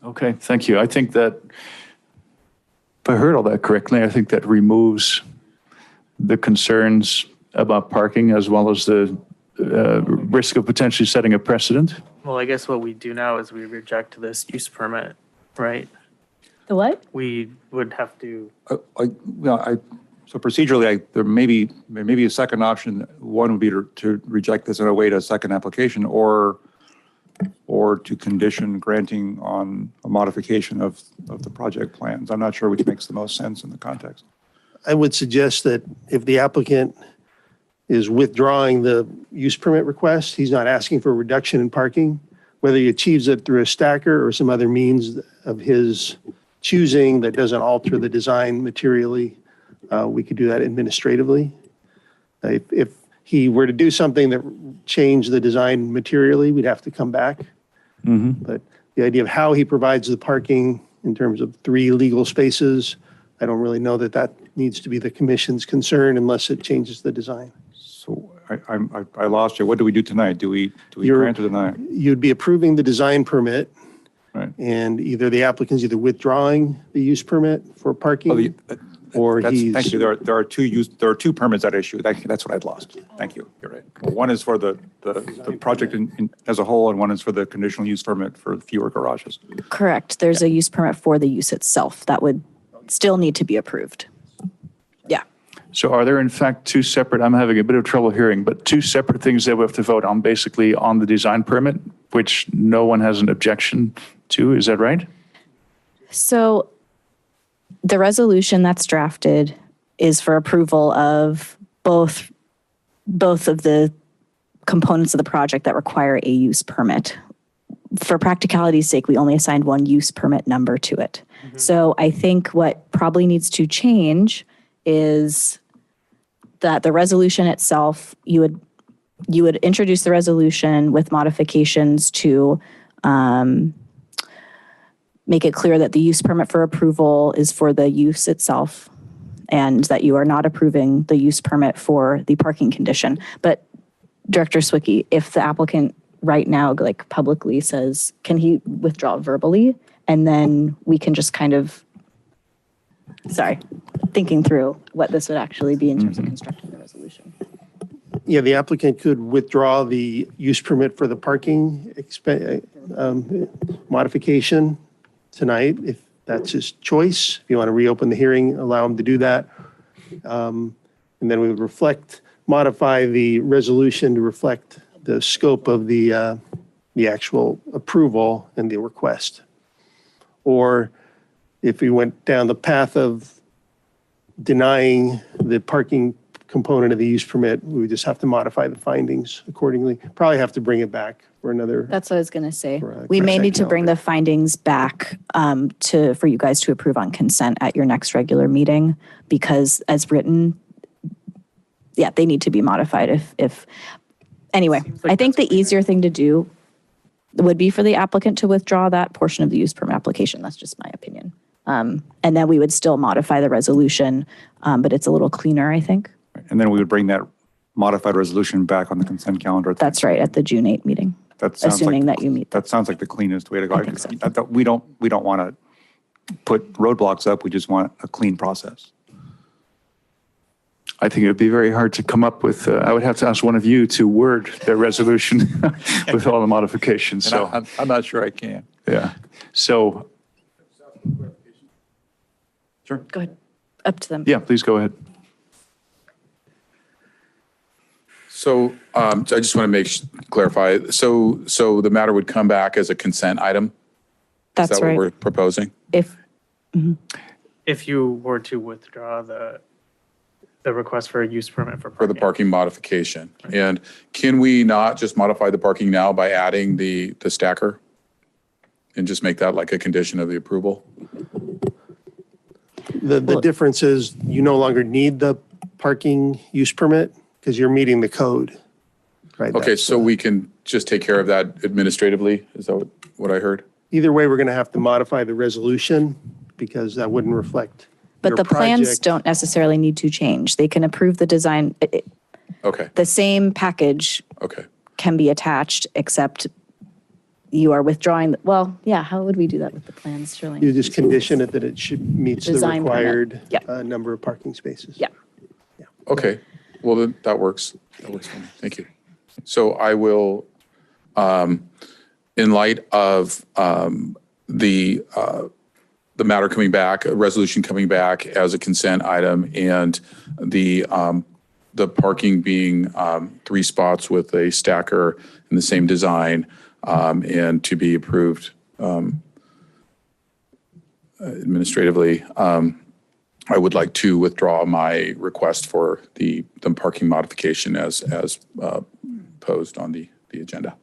Okay, thank you. I think that, if I heard all that correctly, I think that removes the concerns about parking as well as the risk of potentially setting a precedent. Well, I guess what we do now is we reject this use permit, right? The what? We would have to, So procedurally, there may be a second option. One would be to reject this and await a second application, or to condition granting on a modification of the project plans. I'm not sure which makes the most sense in the context. I would suggest that if the applicant is withdrawing the use permit request, he's not asking for a reduction in parking, whether he achieves it through a stacker or some other means of his choosing that doesn't alter the design materially, we could do that administratively. If he were to do something that changed the design materially, we'd have to come back. But the idea of how he provides the parking in terms of 3 legal spaces, I don't really know that needs to be the commission's concern unless it changes the design. So I lost you. What do we do tonight? Do we grant or deny? You'd be approving the design permit, Right. and either the applicant's either withdrawing the use permit for parking, or he's. Thank you. There are 2 permits at issue. That's what I'd lost. Thank you. You're right. One is for the project as a whole, and one is for the conditional use permit for fewer garages. Correct. There's a use permit for the use itself that would still need to be approved. Yeah. So are there in fact 2 separate, I'm having a bit of trouble hearing, but 2 separate things that we have to vote on, basically on the design permit, which no one has an objection to, is that right? So the resolution that's drafted is for approval of both of the components of the project that require a use permit. For practicality's sake, we only assigned 1 use permit number to it. So I think what probably needs to change is that the resolution itself, you would introduce the resolution with modifications to make it clear that the use permit for approval is for the use itself, and that you are not approving the use permit for the parking condition. But Director Swicky, if the applicant right now, like publicly says, can he withdraw verbally? And then we can just kind of, thinking through what this would actually be in terms of constructing the resolution. Yeah, the applicant could withdraw the use permit for the parking modification tonight, if that's his choice. If you want to reopen the hearing, allow him to do that. And then we would modify the resolution to reflect the scope of the actual approval and the request. Or if we went down the path of denying the parking component of the use permit, we would just have to modify the findings accordingly. Probably have to bring it back for another. That's what I was going to say. For, We may consent need to bring calendar. the findings back for you guys to approve on consent at your next regular meeting, because as written, yeah, they need to be modified anyway, I think the easier thing to do would be for the applicant to withdraw that portion of the use permit application. That's just my opinion. And then we would still modify the resolution, but it's a little cleaner, I think. And then we would bring that modified resolution back on the consent calendar. That's right, at the June 8 meeting, That sounds assuming like, that you meet. that sounds like the cleanest way to go. I think so. We don't want to put roadblocks up. We just want a clean process. I think it would be very hard to come up with, I would have to ask one of you to word the resolution with all the modifications, so. And I'm not sure I can. Yeah, so, Sure. Go ahead, up to them. yeah, please go ahead. So I just want to clarify. So the matter would come back as a consent item? That's Is that right. what we're proposing? if you were to withdraw the the request for a use permit for for parking. the parking modification. And can we not just modify the parking now by adding the stacker? And just make that like a condition of the approval? The difference is you no longer need the parking use permit because you're meeting the code, right? Okay, That's, so we can just take care of that administratively? Is that what I heard? either way, we're going to have to modify the resolution because that wouldn't reflect But your the plans project. don't necessarily need to change. They can approve the design. Okay, The same package okay. can be attached, except you are withdrawing, well, yeah, how would we do that with the plans, Shirley? You just condition it that it meets the Design permit. required Yep. number of parking spaces. Yeah. Okay, well, then that works. That works for me. Thank you. So I will, in light of the matter coming back, a resolution coming back as a consent item, and the parking being 3 spots with a stacker in the same design, and to be approved administratively, I would like to withdraw my request for the parking modification as posed on the agenda.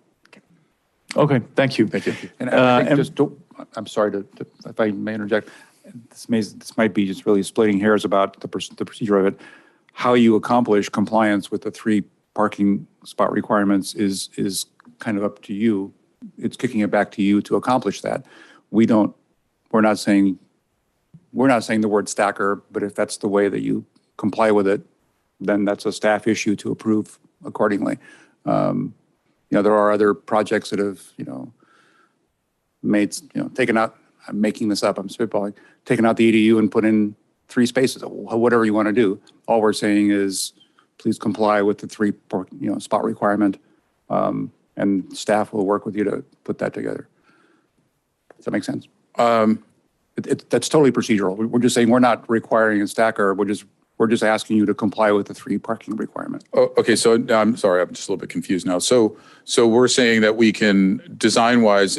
Okay, thank you. Thank you. And I think and- just don't, I'm sorry to, if I may interject, this might be just really splitting hairs about the procedure of it. How you accomplish compliance with the 3 parking spot requirements is kind of up to you. It's kicking it back to you to accomplish that. We're not saying the word stacker, but if that's the way that you comply with it, then that's a staff issue to approve accordingly. There are other projects that have, taken out, I'm making this up, I'm spitballing, taken out the EDU and put in 3 spaces, whatever you want to do. All we're saying is, please comply with the 3, spot requirement, and staff will work with you to put that together. Does that make sense? That's totally procedural. We're just saying we're not requiring a stacker. We're just asking you to comply with the 3 parking requirement. Oh, okay, so I'm sorry, I'm just a little bit confused now. So we're saying that we can, design-wise,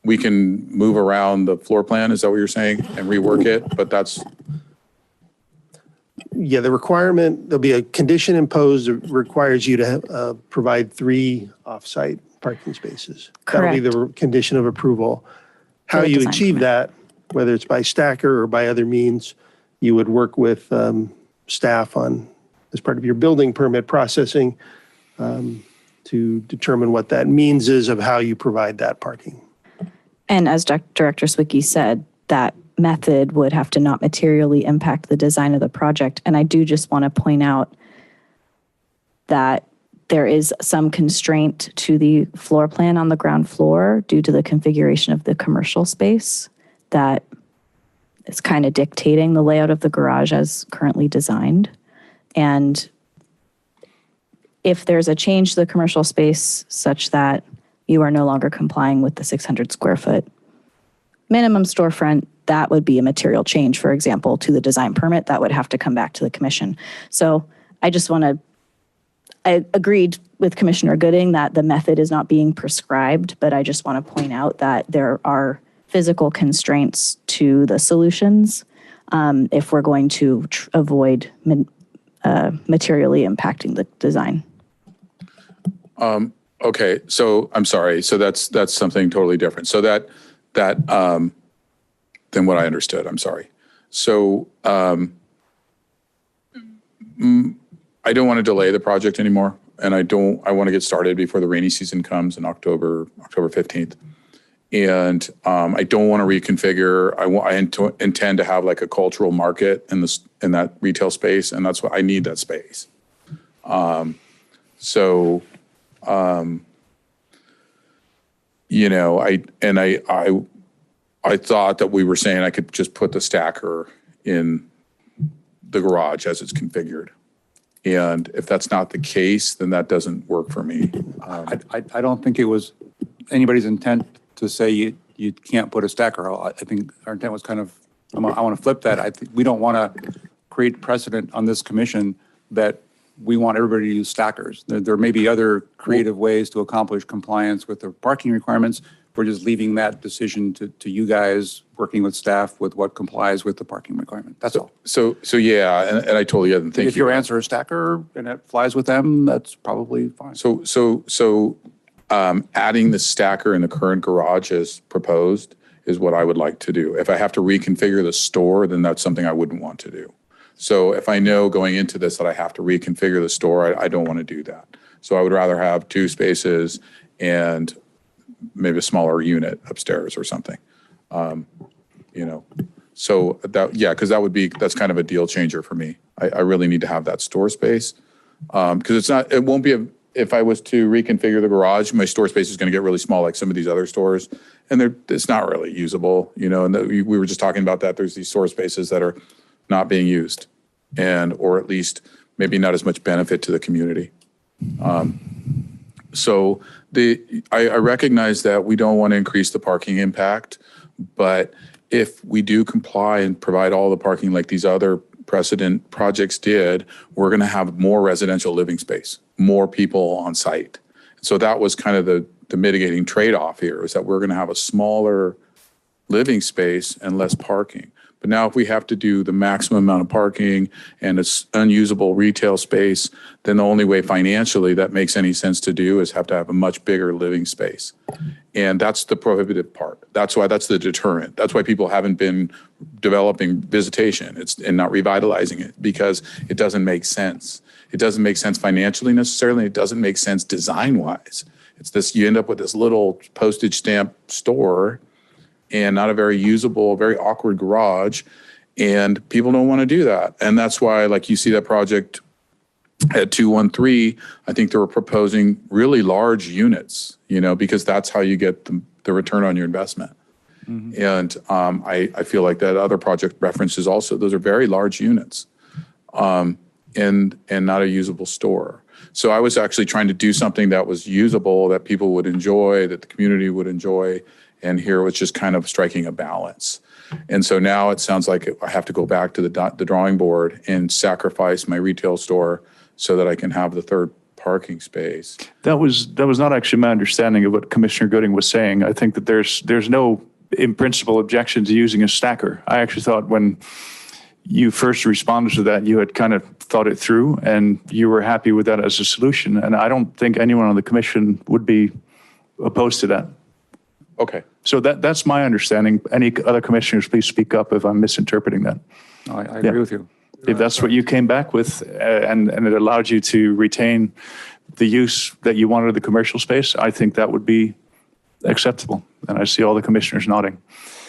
we can move around the floor plan, is that what you're saying, and rework it? But that's, Yeah, the requirement, there'll be a condition imposed that requires you to provide 3 off-site parking spaces. That'll be the condition of approval. How the you design achieve permit. that, whether it's by stacker or by other means, you would work with staff on, as part of your building permit processing, to determine what that means is of how you provide that parking. And as Director Swicky said, that method would have to not materially impact the design of the project. And I do just want to point out that there is some constraint to the floor plan on the ground floor due to the configuration of the commercial space that is kind of dictating the layout of the garage as currently designed. And if there's a change to the commercial space such that you are no longer complying with the 600 square foot minimum storefront, that would be a material change, for example, to the design permit that would have to come back to the commission. So I just want to, I agreed with Commissioner Gooding that the method is not being prescribed, but I just want to point out that there are physical constraints to the solutions if we're going to avoid materially impacting the design. okay, so I'm sorry, so that's something totally different. So that than what I understood, I'm sorry. So I don't want to delay the project anymore, and I want to get started before the rainy season comes in October 15th. And I don't want to reconfigure. I intend to have like a cultural market in that retail space, and that's what I need, that space. I thought that we were saying I could just put the stacker in the garage as it's configured. And if that's not the case, then that doesn't work for me. I don't think it was anybody's intent to say you can't put a stacker. I think our intent was kind of, I want to flip that. I think we don't want to create precedent on this commission that we want everybody to use stackers. There may be other creative ways to accomplish compliance with the parking requirements. we're just leaving that decision to you guys, working with staff with what complies with the parking requirement. That's all. So yeah, and I totally didn't think. If your answer is stacker and it flies with them, that's probably fine. Adding the stacker in the current garage as proposed is what I would like to do. If I have to reconfigure the store, then that's something I wouldn't want to do. So if I know going into this that I have to reconfigure the store, I don't want to do that. So I would rather have 2 spaces and maybe a smaller unit upstairs or something. So that, yeah, because that's kind of a deal changer for me. I really need to have that store space. Because it won't be if I was to reconfigure the garage, my store space is going to get really small like some of these other stores. And it's not really usable, and we were just talking about that. There's these store spaces that are not being used or at least maybe not as much benefit to the community. So I recognize that we don't want to increase the parking impact, but if we do comply and provide all the parking like these other precedent projects did, we're going to have more residential living space, more people on site. So that was kind of the mitigating trade-off here, is that we're going to have a smaller living space and less parking. But now if we have to do the maximum amount of parking and it's unusable retail space, then the only way financially that makes any sense to do is have to have a much bigger living space. And that's the prohibitive part. That's the deterrent. That's why people haven't been developing visitation and not revitalizing it, because it doesn't make sense. It doesn't make sense financially necessarily. It doesn't make sense design-wise. It's this, you end up with this little postage stamp store and not a very usable, very awkward garage. And people don't want to do that. And that's why, like, you see that project at 213, I think they were proposing really large units, because that's how you get the return on your investment. Mm-hmm. And I feel like that other project references also, those are very large units and not a usable store. So I was actually trying to do something that was usable, that people would enjoy, that the community would enjoy. And here was just kind of striking a balance. And so now it sounds like I have to go back to the drawing board and sacrifice my retail store so that I can have the third parking space. That was not actually my understanding of what Commissioner Gooding was saying. I think that there's no, in principle, objection to using a stacker. I actually thought when you first responded to that, you had kind of thought it through and you were happy with that as a solution. And I don't think anyone on the commission would be opposed to that. Okay. So that's my understanding. Any other commissioners, please speak up if I'm misinterpreting that. No, I agree with you. If that's what you came back with and it allowed you to retain the use that you wanted of the commercial space, I think that would be acceptable. And I see all the commissioners nodding.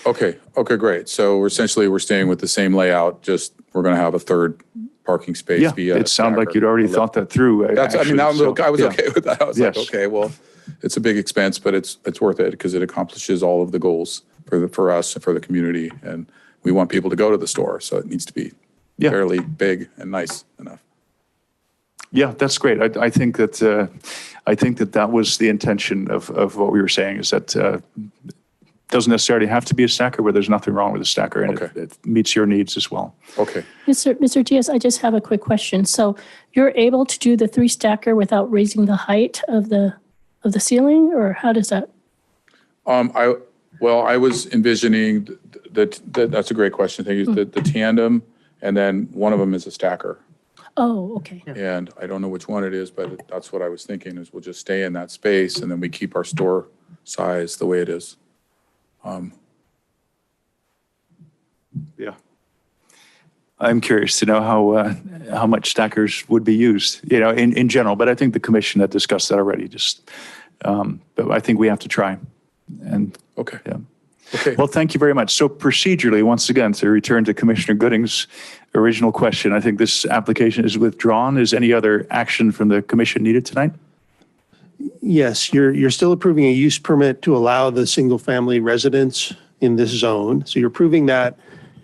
Okay, great. So we're staying with the same layout, just we're going to have a third parking space via. It sounded like you'd already thought that through. I was okay with that. I was like, okay, well, it's a big expense, but it's worth it because it accomplishes all of the goals for us and for the community. And we want people to go to the store, so it needs to be fairly big and nice enough. Yeah, that's great. I think that was the intention of what we were saying, is that doesn't necessarily have to be a stacker, but there's nothing wrong with a stacker, and it meets your needs as well. Okay. Mr. Diaz, I just have a quick question. So you're able to do the 3 stacker without raising the height of the ceiling, or how does that? I was envisioning that's a great question. Thank you. The tandem, and then one of them is a stacker. Oh, okay. And I don't know which one it is, but that's what I was thinking, is we'll just stay in that space and then we keep our store size the way it is. Yeah. I'm curious to know how much stackers would be used, in general, but I think the commission had discussed that already, but I think we have to try. And okay. Yeah. Okay. Well, thank you very much. So procedurally, once again, to return to Commissioner Gooding's original question, I think this application is withdrawn. Is any other action from the commission needed tonight? Yes, you're still approving a use permit to allow the single-family residence in this zone. So you're approving that,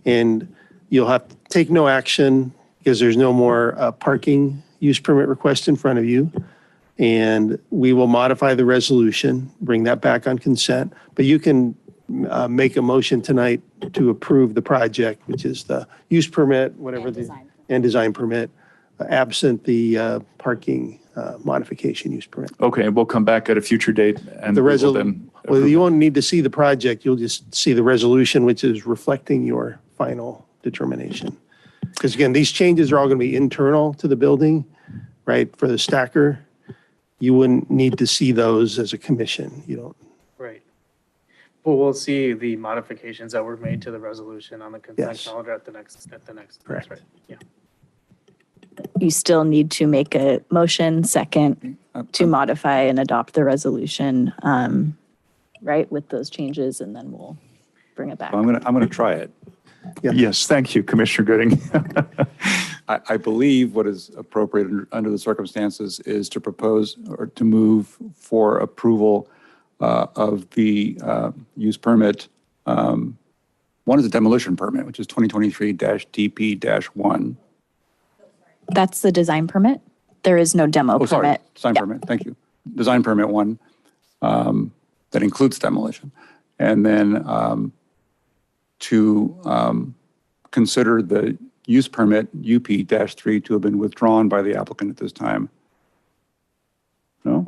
and you'll have to take no action because there's no more parking use permit request in front of you. And we will modify the resolution, bring that back on consent. But you can make a motion tonight to approve the project, which is the use permit, and design permit, absent the parking modification use permit. Okay, and we'll come back at a future date and Well, you won't need to see the project. You'll just see the resolution, which is reflecting your final determination. Because again, these changes are all going to be internal to the building, right? For the stacker, you wouldn't need to see those as a commission. You don't. Right. Well, we'll see the modifications that were made to the resolution on the consent Yes. calendar at the next. Correct. Right. Yeah. You still need to make a motion second to modify and adopt the resolution, right, with those changes, and then we'll bring it back. I'm gonna try it. Yes, thank you, Commissioner Gooding. I believe what is appropriate under the circumstances is to propose or to move for approval of the use permit. One is a demolition permit, which is 2023-DP-1. That's the design permit. There is no demo Oh, sorry, permit. design Yeah. permit, thank you. Design permit 1, that includes demolition. And then to consider the use permit UP-3 to have been withdrawn by the applicant at this time. No?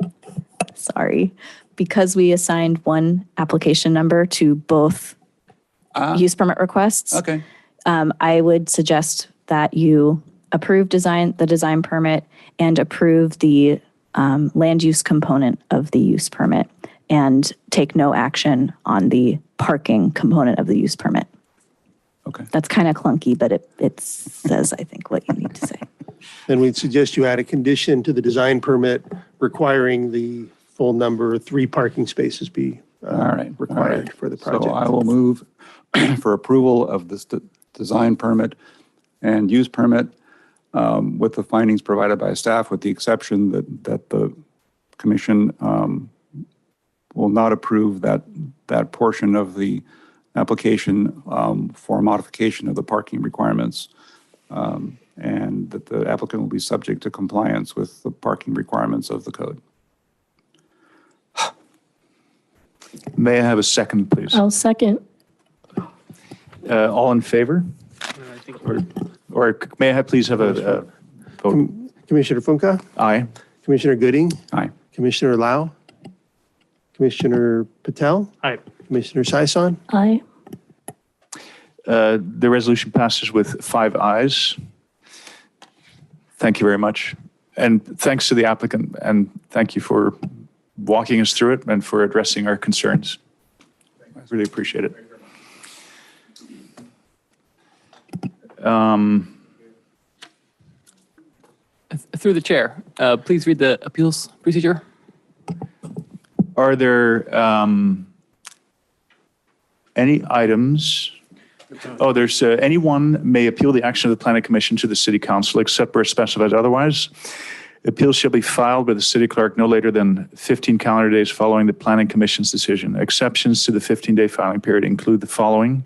Sorry. Because we assigned one application number to both use permit requests. Okay. I would suggest that you approve the design permit and approve the land use component of the use permit and take no action on the parking component of the use permit. Okay. That's kind of clunky, but it says, I think, what you need to say. Then we'd suggest you add a condition to the design permit requiring the full number, 3 parking spaces be required for the project. So I will move for approval of this design permit and use permit with the findings provided by staff, with the exception that the commission will not approve that portion of the application for modification of the parking requirements, and that the applicant will be subject to compliance with the parking requirements of the code. May I have a second, please? I'll second. All in favor? Or may I please have a vote? Commissioner Funka, Aye. Commissioner Gooding, Aye. Commissioner Lau, Commissioner Patel, Aye. Commissioner Saison. Aye. The resolution passes with 5 ayes. Thank you very much. And thanks to the applicant, and thank you for walking us through it and for addressing our concerns. I really appreciate it. Through the chair, please read the appeals procedure. Are there any items? Oh, there's anyone may appeal the action of the Planning Commission to the City Council except where specified otherwise. Appeals shall be filed with the city clerk no later than 15 calendar days following the Planning Commission's decision. Exceptions to the 15-day filing period include the following.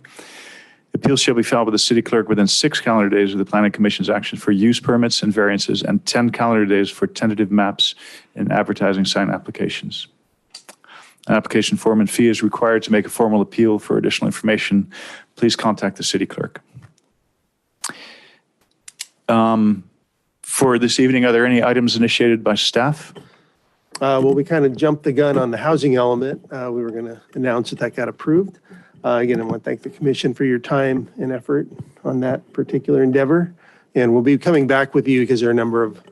Appeals shall be filed with the city clerk within 6 calendar days of the Planning Commission's action for use permits and variances, and 10 calendar days for tentative maps and advertising sign applications. An application form and fee is required to make a formal appeal. For additional information, please contact the city clerk. For this evening, are there any items initiated by staff? Well, we kind of jumped the gun on the housing element. We were going to announce that got approved. Again, I want to thank the commission for your time and effort on that particular endeavor. And we'll be coming back with you because there are a number of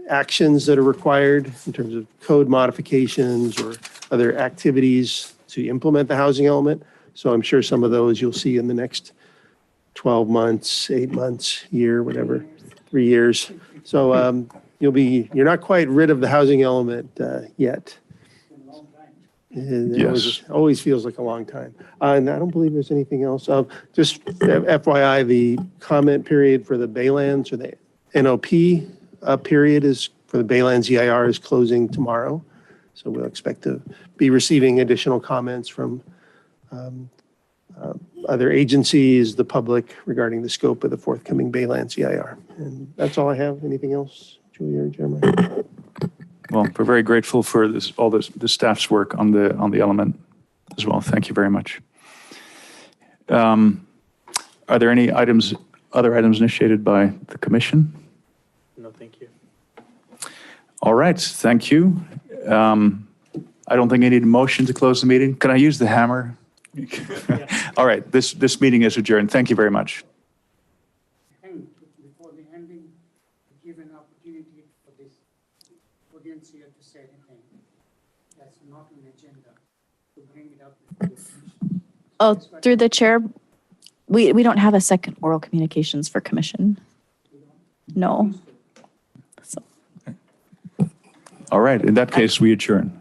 actions that are required in terms of code modifications or other activities to implement the housing element. So I'm sure some of those you'll see in the next 12 months, 8 months, year, whatever, 3 years. So you're not quite rid of the housing element yet. It always feels like a long time. And I don't believe there's anything else. Just FYI, the comment period for the Baylands or the NOP period is for the Baylands EIR is closing tomorrow. So we'll expect to be receiving additional comments from other agencies, the public, regarding the scope of the forthcoming Baylands EIR. And that's all I have. Anything else, Julia or Jeremiah? Well, we're very grateful for all the staff's work on the element as well. Thank you very much. Are there any other items initiated by the commission? I don't think I need a motion to close the meeting. Can I use the hammer? All right, this meeting is adjourned. Thank you very much. Before the ending, give an opportunity for this audience here to say anything that's not on the agenda, to bring it up before the commission. Oh, through the chair, we don't have a second oral communications for commission. No. All right, in that case, we adjourn.